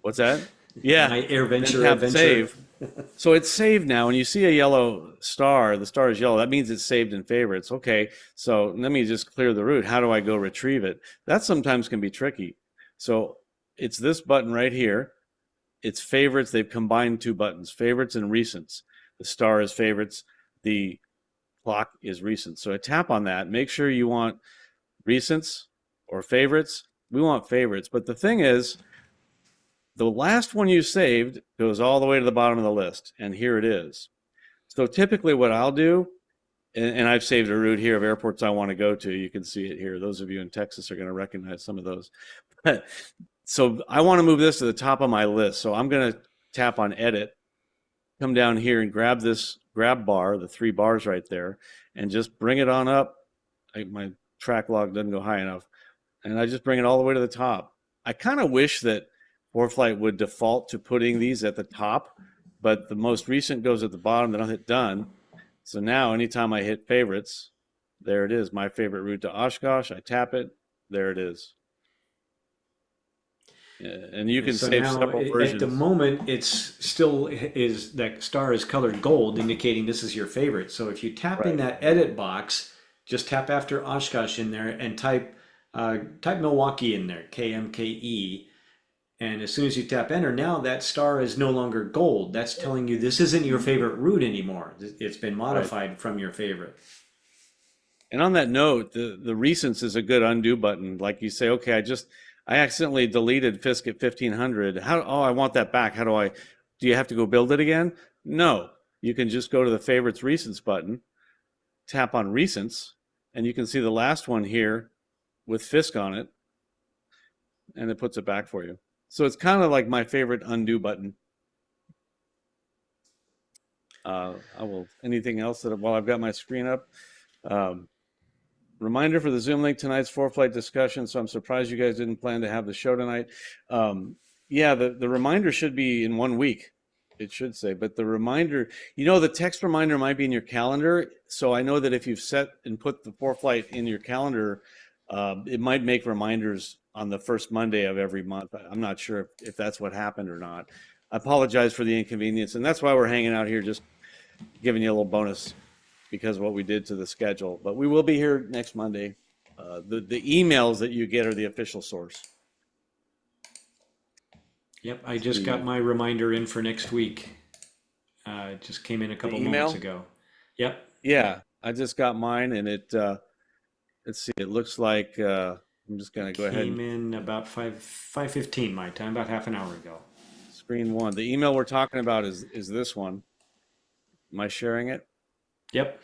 S2: What's that? Yeah.
S1: My
S2: Then
S1: AirVenture
S2: tap
S1: adventure.
S2: save. So it's saved now. When you see a yellow star, the star is yellow. That means it's saved in favorites. Okay, so let me just clear the route. How do I go retrieve it? That sometimes can be tricky. So it's this button right here. It's favorites. They've combined two buttons, favorites and recents. The star is favorites. The clock is recents. So I tap on that. Make sure you want recents or favorites. We want favorites. But the thing is, the last one you saved goes all the way to the bottom of the list, and here it is. So typically what I'll do, and I've saved a route here of airports I want to go to. You can see it here. Those of you in Texas are going to recognize some of those. So I want to move this to the top of my list. So I'm going to tap on Edit, come down here and grab this grab bar, the three bars right there, and just bring it on up. My track log doesn't go high enough. And I just bring it all the way to the top. I kind of wish that ForeFlight would default to putting these at the top, but the most recent goes at the bottom. Then I'll hit done. So now anytime I hit favorites, there it is. My favorite route to Oshkosh. I tap it. There it is. And you can
S1: So
S2: save
S1: now,
S2: several versions.
S1: at the moment, it's still that star is colored gold, indicating this is your favorite. So if you tap in that edit box, just tap after Oshkosh in there and type Milwaukee in there, KMKE. And as soon as you tap enter, now that star is no longer gold. That's telling you this isn't your favorite route anymore. It's been modified from your favorite.
S2: And on that note, the recents is a good undo button. Like you say, okay, I accidentally deleted Fisk at 1500. I want that back. Do you have to go build it again? No, you can just go to the favorites recents button, tap on recents, and you can see the last one here with Fisk on it, and it puts it back for you. So it's kind of like my favorite undo button. Anything else while I've got my screen up? Reminder for the Zoom link, tonight's ForeFlight discussion. So I'm surprised you guys didn't plan to have the show tonight. Yeah, the reminder should be in 1 week. It should say, but the reminder, the text reminder might be in your calendar. So I know that if you've set and put the ForeFlight in your calendar, it might make reminders on the first Monday of every month. I'm not sure if that's what happened or not. I apologize for the inconvenience, and that's why we're hanging out here, just giving you a little bonus because of what we did to the schedule. But we will be here next Monday. The emails that you get are the official source.
S1: Yep, I just got my reminder in for next week. It just came in a couple moments ago. Yep.
S2: Yeah, I just got mine, and it. Let's see. It looks like I'm just gonna go ahead.
S1: Came in about 5:15 my time, about half an hour ago.
S2: Screen one. The email we're talking about is this one. Am I sharing it?
S1: Yep.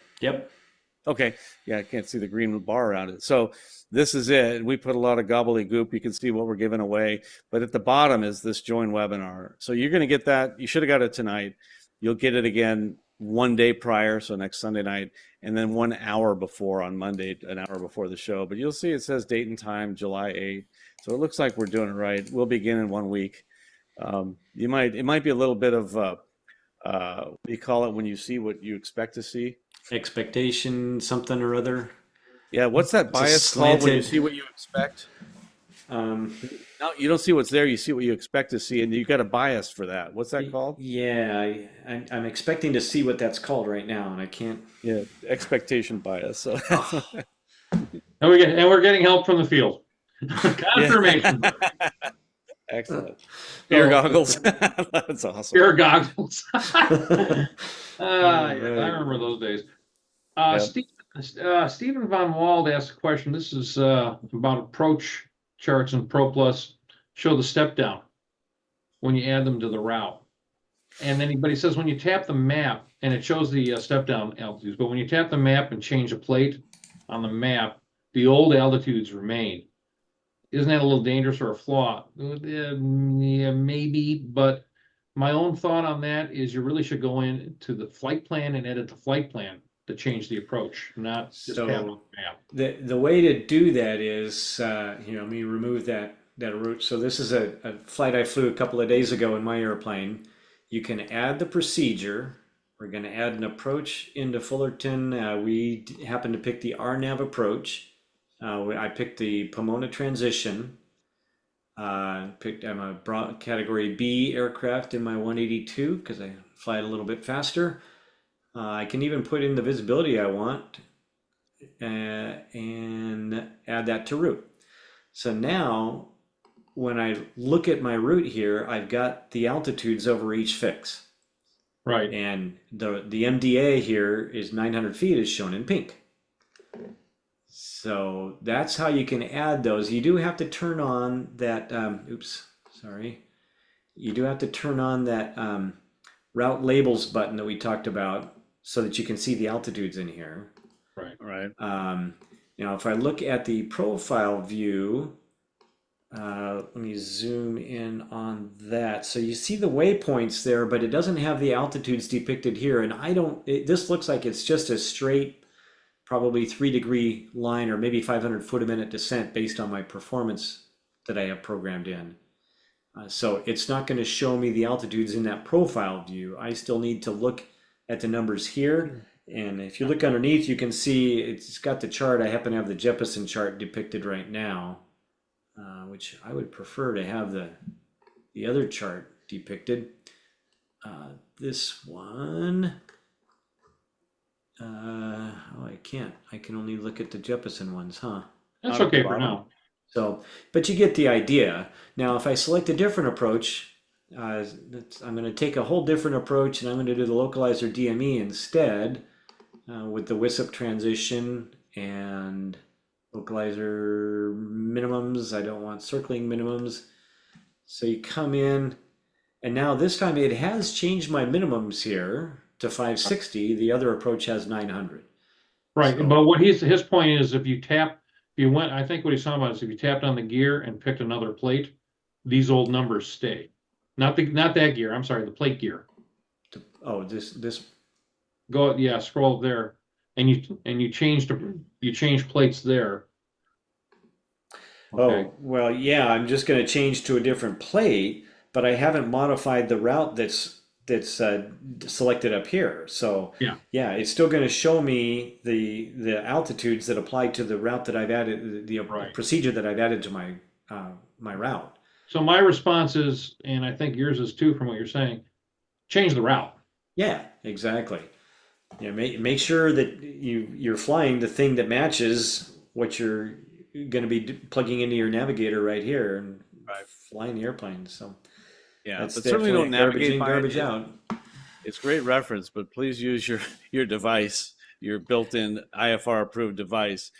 S2: Okay. Yeah, I can't see the green bar around it. So this is it. We put a lot of gobbledygook. You can see what we're giving away. But at the bottom is this join webinar. So you're going to get that. You should have got it tonight. You'll get it again 1 day prior, so next Sunday night, and then 1 hour before on Monday, an hour before the show. But you'll see it says date and time, July 8th. So it looks like we're doing it right. We'll begin in 1 week. It might be a little bit of what do you call it when you see what you expect to see?
S1: Expectation, something or other.
S2: Yeah, what's that bias called when you see what you expect? No, you don't see what's there. You see what you expect to see, and you got a bias for that. What's that called?
S1: Yeah, I'm expecting to see what that's called right now, and I can't.
S2: Yeah, expectation bias. So.
S3: And we're getting help from the field. Confirmation.
S2: Excellent. Beer goggles. That's awesome.
S3: Beer goggles. Yeah, I remember those days. Stephen Von Wald asked a question. This is about approach charts in Pro Plus. Show the step down when you add them to the route. And then he says when you tap the map, and it shows the step down altitudes, but when you tap the map and change a plate on the map, the old altitudes remain. Isn't that a little dangerous or a flaw? Yeah, maybe, but my own thought on that is you really should go into the flight plan and edit the flight plan to change the approach, not just tap on the map.
S1: The way to do that is, let me remove that route. So this is a flight I flew a couple of days ago in my airplane. You can add the procedure. We're going to add an approach into Fullerton. We happen to pick the RNAV approach. I picked the Pomona transition. I'm a category B aircraft in my 182 because I fly it a little bit faster. I can even put in the visibility I want and add that to route. So now when I look at my route here, I've got the altitudes over each fix.
S3: Right.
S1: And the MDA here is 900 feet is shown in pink. So that's how you can add those. You do have to turn on that, You do have to turn on that route labels button that we talked about so that you can see the altitudes in here.
S2: Right.
S1: Now, if I look at the profile view, let me zoom in on that. So you see the waypoints there, but it doesn't have the altitudes depicted here. And this looks like it's just a straight, probably 3-degree line or maybe 500 foot a minute descent based on my performance that I have programmed in. So it's not going to show me the altitudes in that profile view. I still need to look at the numbers here. And if you look underneath, you can see it's got the chart. I happen to have the Jeppesen chart depicted right now, which I would prefer to have the other chart depicted. This one, I can't. I can only look at the Jeppesen ones, huh?
S3: That's okay for now.
S1: So, but you get the idea. Now, if I select a different approach, I'm going to take a whole different approach, and I'm going to do the localizer DME instead with the WISP transition and localizer minimums. I don't want circling minimums. So you come in, and now this time it has changed my minimums here to 560. The other approach has 900.
S3: Right,
S1: So,
S3: but what his point is, I think what he's talking about is if you tapped on the gear and picked another plate, these old numbers stay. Not that gear. I'm sorry, the plate gear.
S1: this.
S3: Scroll up there, and you change plates there. Okay.
S1: Oh, well, yeah, I'm just going to change to a different plate, but I haven't modified the route that's selected up here. So,
S3: Yeah.
S1: yeah, it's still going to show me the altitudes that apply to the route that I've added, the
S3: Right.
S1: procedure that I've added to my route.
S3: So my response is, and I think yours is too, from what you're saying, change the route.
S1: Yeah, exactly. Yeah, make sure that you're flying the thing that matches what you're going to be plugging into your navigator right here and
S2: Right.
S1: flying the airplane. So
S2: Yeah,
S1: that's
S2: but certainly
S1: definitely
S2: don't
S1: garbage
S2: navigate
S1: in,
S2: by it.
S1: garbage out.
S2: It's great reference, but please use your device, your built-in IFR approved device.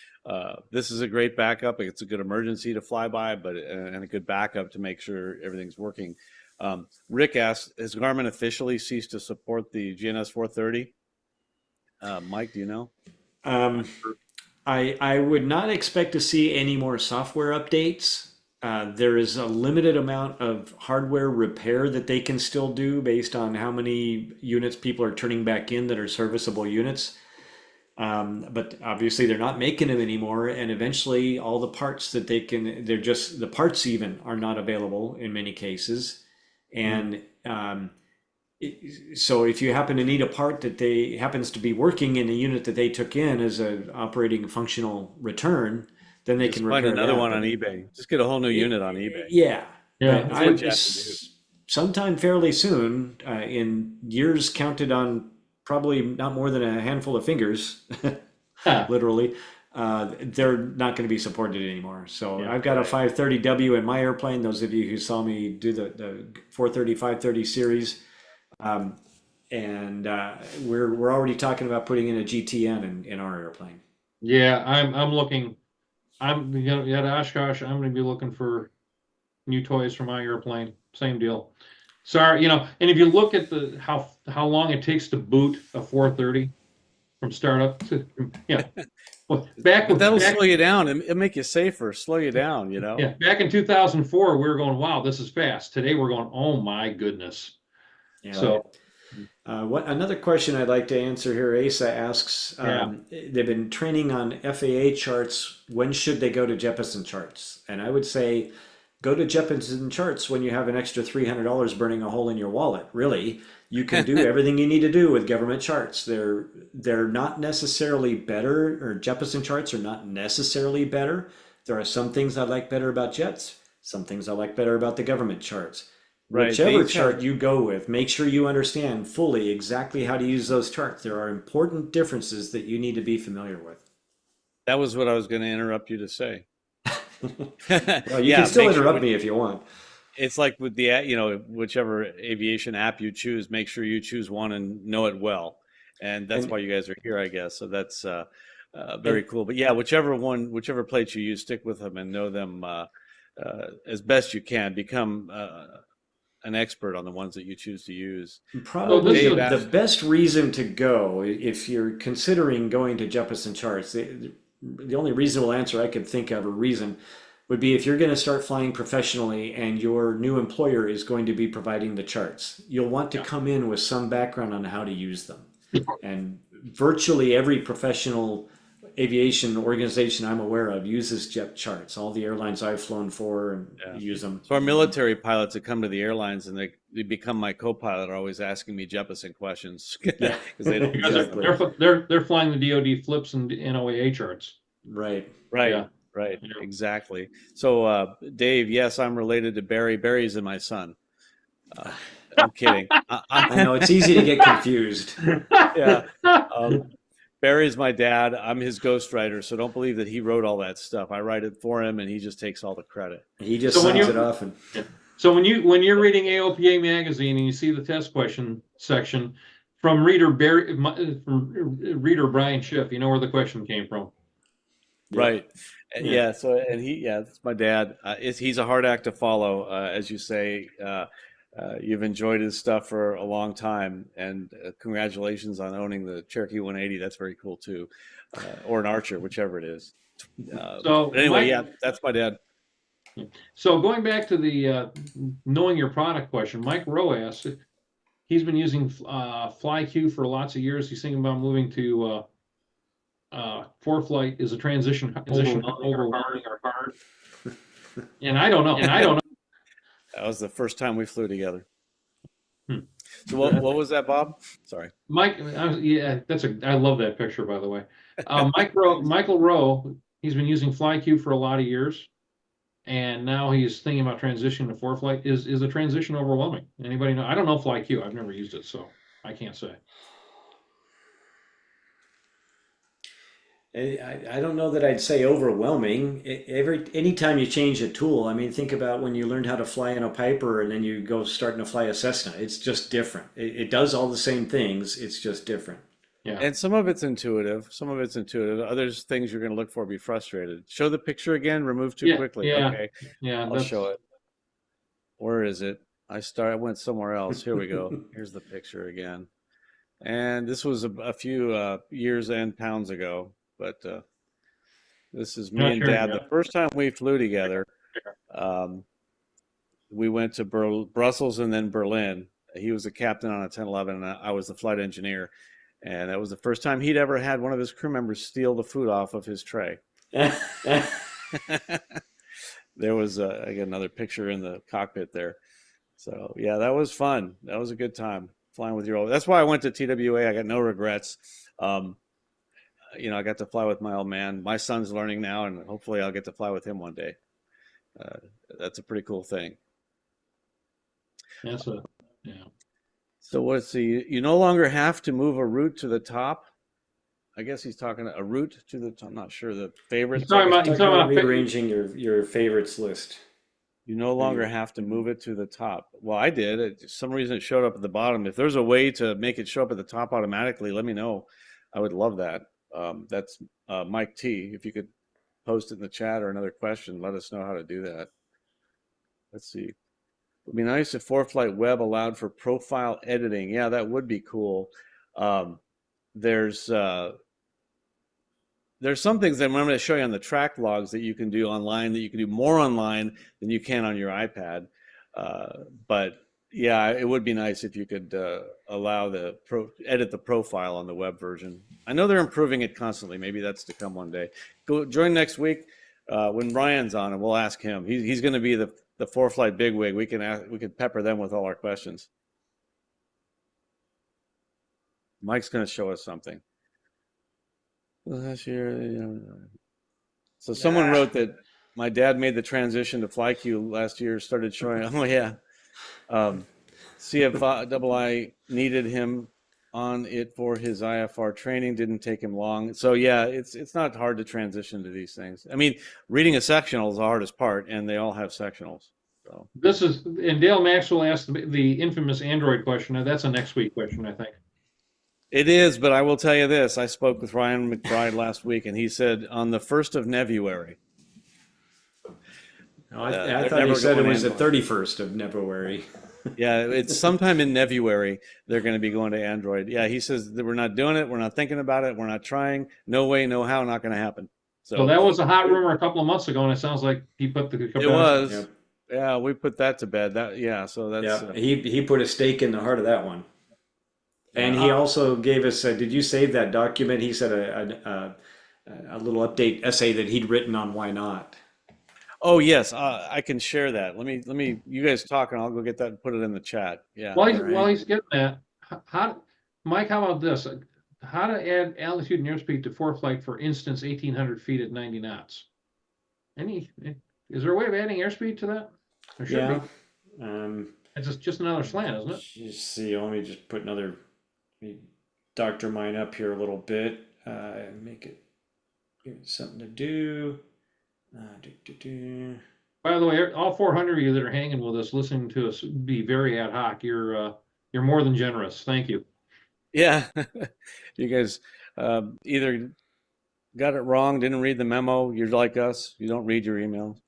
S2: This is a great backup. It's a good emergency to fly by, but and a good backup to make sure everything's working. Rick asks, has Garmin officially ceased to support the GNS 430? Mike, do you know?
S1: Um, I would not expect to see any more software updates. There is a limited amount of hardware repair that they can still do based on how many units people are turning back in that are serviceable units. But obviously they're not making them anymore, and eventually all the parts that they're just the parts even are not available in many cases. And so if you happen to need a part that they happens to be working in a unit that they took in as an operating functional return, then they
S2: Just
S1: can
S2: find
S1: repair
S2: another
S1: that.
S2: one on
S1: But
S2: eBay. Just get a whole new unit on eBay.
S1: yeah,
S3: Yeah,
S1: but
S3: that's
S2: what you have to do.
S1: sometime fairly soon, in years counted on probably not more than a handful of fingers, literally, they're not going to be supported anymore. So
S3: Yeah,
S1: I've got a
S3: right.
S1: 530W in my airplane. Those of you who saw me do the 430, 530 series, and we're already talking about putting in a GTN in our airplane.
S3: Yeah, I'm looking. I'm at Oshkosh. I'm going to be looking for new toys for my airplane. Same deal. Sorry, and if you look at how long it takes to boot a 430 from startup to well,
S2: But that'll slow you down and it'll make you safer, slow you down,
S3: yeah, back in 2004 we were going, wow, this is fast. Today we're going, oh my goodness.
S1: Yeah.
S3: So
S1: What another question I'd like to answer here? Asa asks,
S3: Yeah.
S1: they've been training on FAA charts. When should they go to Jeppesen charts? And I would say, go to Jeppesen charts when you have an extra $300 burning a hole in your wallet. Really, you can do everything you need to do with government charts. They're not necessarily better, or Jeppesen charts are not necessarily better. There are some things I like better about jets, some things I like better about the government charts.
S2: Right. They
S1: Whichever
S2: each have,
S1: chart you go with, make sure you understand fully exactly how to use those charts. There are important differences that you need to be familiar with.
S2: that was what I was going to interrupt you to say.
S1: Well, you
S2: Yeah,
S1: can still
S2: make sure
S1: interrupt me if you want.
S2: it's like with the whichever aviation app you choose, make sure you choose one and know it well, and that's
S1: And
S2: why you guys are here, I guess. So that's very
S1: and
S2: cool. But yeah, whichever plates you use, stick with them and know them as best you can. Become an expert on the ones that you choose to use.
S3: So this
S1: probably
S2: Dave
S3: is
S1: the
S2: asked,
S1: best reason to go if you're considering going to Jeppesen charts, the only reasonable answer I could think of, or reason, would be if you're going to start flying professionally and your new employer is going to be providing the charts. You'll want to
S3: yeah.
S1: come in with some background on how to use them. And virtually every professional aviation organization I'm aware of uses jet charts. All the airlines I've flown for
S2: yeah.
S1: use them.
S2: So our military pilots that come to the airlines and they become my co-pilot are always asking me Jeppesen questions
S1: Yeah,
S2: because they don't use them.
S1: exactly.
S3: they're flying the DoD flips and NOAA charts.
S1: Right.
S2: Right,
S3: Yeah.
S2: right,
S3: Yeah.
S2: exactly. So, Dave, yes, I'm related to Barry. Barry's my son. I'm kidding.
S1: I know it's easy to get confused.
S2: Yeah. Barry's my dad. I'm his ghostwriter, so don't believe that he wrote all that stuff. I write it for him, and he just takes all the credit.
S1: He just
S3: So when
S1: signs
S3: you-
S1: it off. And
S3: So when you're reading AOPA magazine and you see the test question section from reader Brian Schiff, you know where the question came from.
S2: Right.
S1: Yeah.
S2: Yeah. So, and that's my dad. He's a hard act to follow, as you say. You've enjoyed his stuff for a long time, and congratulations on owning the Cherokee 180. That's very cool too, or an Archer, whichever it is.
S3: So
S2: But anyway,
S3: Mike-
S2: yeah, that's my dad.
S3: So going back to the knowing your product question, Mike Rowe asked, he's been using FlyQ for lots of years. He's thinking about moving to ForeFlight is a transition overwhelming or hard? And I don't know.
S2: That was the first time we flew together.
S3: Hmm.
S2: So what was that, Bob? Sorry.
S3: Mike, yeah, I love that picture, by the way. Michael Rowe, he's been using FlyQ for a lot of years, and now he's thinking about transitioning to ForeFlight. Is the transition overwhelming? Anybody know? I don't know FlyQ. I've never used it, so I can't say.
S1: I don't know that I'd say overwhelming. Anytime you change a tool, I mean, think about when you learned how to fly in a Piper and then you go starting to fly a Cessna. It's just different. It does all the same things. It's just different.
S3: Yeah.
S2: And some of it's intuitive. Some of it's intuitive. Others things you're going to look for, be frustrated. Show the picture again. Remove too quickly.
S3: Yeah.
S2: Okay.
S3: Yeah.
S2: I'll show it. Where is it? I went somewhere else. Here we go. Here's the picture again. And this was a few years and pounds ago. But this is me and Dad. The first time we flew together, we went to Brussels and then Berlin. He was the captain on a 1011, and I was the flight engineer. And that was the first time he'd ever had one of his crew members steal the food off of his tray. There was I got another picture in the cockpit there. So yeah, that was fun. That was a good time flying with your old. That's why I went to TWA. I got no regrets. I got to fly with my old man. My son's learning now, and hopefully I'll get to fly with him one day. That's a pretty cool thing.
S3: Yeah.
S2: So let's see. You no longer have to move a route to the top. I guess he's talking a route to the top. I'm not sure the favorites.
S1: He's talking about rearranging your favorites list.
S2: You no longer have to move it to the top. Well, I did. For some reason it showed up at the bottom. If there's a way to make it show up at the top automatically, let me know. I would love that. That's Mike T. If you could post it in the chat or another question, let us know how to do that. Let's see. It would be nice if ForeFlight Web allowed for profile editing. Yeah, that would be cool. There's some things that I'm going to show you on the track logs that you can do online, that you can do more online than you can on your iPad. But yeah, it would be nice if you could allow edit the profile on the web version. I know they're improving it constantly. Maybe that's to come one day. Go join next week when Ryan's on, and we'll ask him. He's going to be the ForeFlight bigwig. We can pepper them with all our questions. Mike's going to show us something. Last year, so someone wrote that my dad made the transition to FlyQ last year. Started showing. Oh yeah. CFII needed him on it for his IFR training. Didn't take him long. So yeah, it's not hard to transition to these things. I mean, reading a sectional is the hardest part, and they all have sectionals. So
S3: and Dale Maxwell asked the infamous Android question. That's a next week question, I think.
S2: It is, but I will tell you this. I spoke with Ryan McBride last week, and he said on the 1st of February.
S1: I thought he said it was the 31st of February.
S2: Yeah, it's sometime in February they're going to be going to Android. Yeah, he says that we're not doing it. We're not thinking about it. We're not trying. No way, no how, not going to happen.
S3: So that was a hot rumor a couple of months ago, and it sounds like he put the.
S2: It was. Yep. Yeah, we put that to bed. So that's.
S1: Yeah, he put a stake in the heart of that one. And he also gave us. Did you save that document? He said a little update essay that he'd written on why not.
S2: Oh yes, I can share that. Let me. You guys talk, and I'll go get that and put it in the chat. Yeah.
S3: While he's getting that, Mike? How about this? How to add altitude and airspeed to ForeFlight, for instance, 1,800 feet at 90 knots? Is there a way of adding airspeed to that? There should be. It's just another slant, isn't it?
S1: You see, let me just put another. Let me doctor mine up here a little bit. Make it something to do.
S3: By the way, all 400 of you that are hanging with us, listening to us, be very ad hoc. You're more than generous. Thank you.
S2: Yeah, you guys either got it wrong, didn't read the memo. You're like us. You don't read your emails.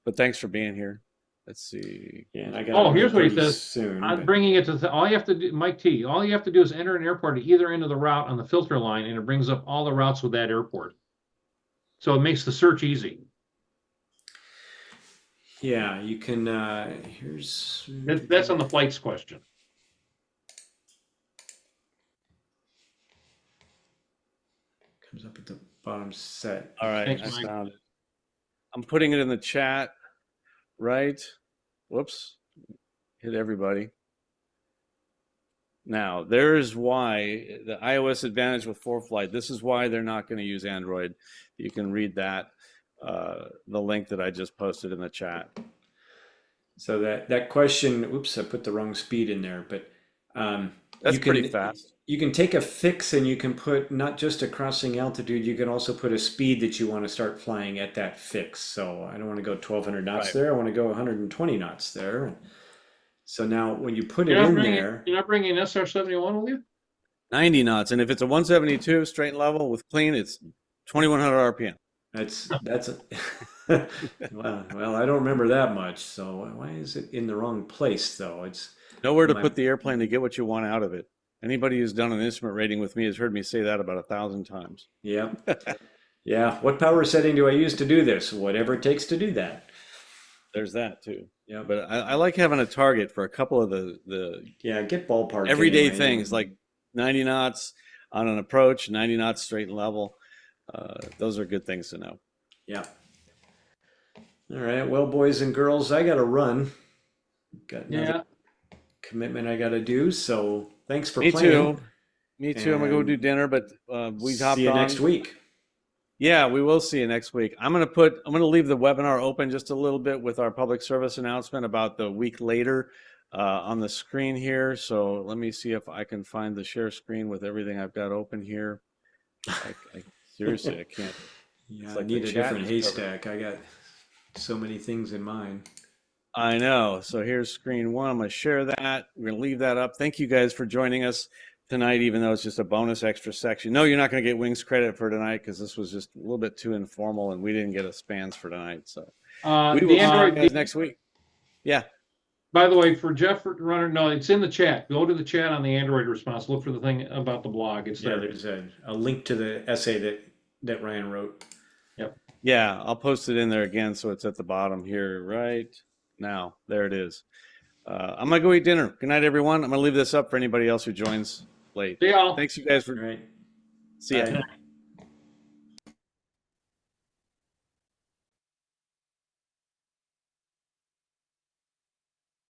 S2: But thanks for being here. Let's see.
S1: Yeah, and I got
S3: here's what he says.
S1: Soon,
S3: I'm bringing it to all you have to do, Mike T. All you have to do is enter an airport at either end of the route on the filter line, and it brings up all the routes with that airport. So it makes the search easy.
S1: Yeah, you can.
S3: That's on the flights question.
S1: Comes up at the bottom set.
S2: All right,
S3: Thanks,
S2: I
S3: Mike.
S2: found it. I'm putting it in the chat, right? Whoops, hit everybody. Now, there's why the iOS advantage with ForeFlight. This is why they're not going to use Android. You can read that, the link that I just posted in the chat.
S1: So that question, oops, I put the wrong speed in there, but
S2: That's
S1: you can,
S2: pretty fast.
S1: You can take a fix and you can put not just a crossing altitude, you can also put a speed that you want to start flying at that fix. So I don't want to go 1200 knots
S2: Right.
S1: there. I want to go 120 knots there. So now when you put it
S3: You're
S1: in
S3: not
S1: there,
S3: bringing an SR-71 with you?
S2: 90 knots, and if it's a 172 straight and level with clean, it's 2100 RPM.
S1: that's well, I don't remember that much. So why is it in the wrong place though? It's
S2: Nowhere to
S1: my-
S2: put the airplane to get what you want out of it. Anybody who's done an instrument rating with me has heard me say that about 1,000 times.
S1: Yeah. Yeah. What power setting do I use to do this? Whatever it takes to do that.
S2: There's that too.
S1: Yeah.
S2: But I like having a target for a couple of the
S1: Yeah. Get ballpark.
S2: everyday
S1: anyway.
S2: things, like 90 knots on an approach, 90 knots straight and level. Those are good things to know.
S1: Yeah. All right. Well, boys and girls, I got to run. Got another commitment I got to do. So thanks for
S2: Me
S1: playing.
S2: too. Me too. I'm gonna go
S1: And
S2: do dinner, but we hopped
S1: see you
S2: on.
S1: next week.
S2: Yeah, we will see you next week. I'm gonna leave the webinar open just a little bit with our public service announcement about the week later on the screen here. So let me see if I can find the share screen with everything I've got open here. Seriously, I can't.
S1: Yeah,
S2: It's
S1: I
S2: like
S1: need
S2: the
S1: a
S2: chat
S1: different
S2: is covered.
S1: haystack. I got so many things in mine.
S2: I know. So here's screen one. I'm going to share that. We're going to leave that up. Thank you guys for joining us tonight, even though it's just a bonus extra section. No, you're not going to get Wings credit for tonight because this was just a little bit too informal and we didn't get a spans for tonight. So we will
S3: The
S2: see you
S3: Android,
S2: guys next week. Yeah.
S3: by the way, for Jeff Runner, no, it's in the chat. Go to the chat on the Android response. Look for the thing about the blog. It's
S1: Yeah,
S3: there.
S1: there's a link to the essay that Ryan wrote.
S2: Yeah, I'll post it in there again so it's at the bottom here right now. There it is. I'm going to go eat dinner. Good night, everyone. I'm going to leave this up for anybody else who joins late.
S3: See y'all.
S2: Thanks, you guys, for
S1: All right.
S2: see ya.
S1: Bye.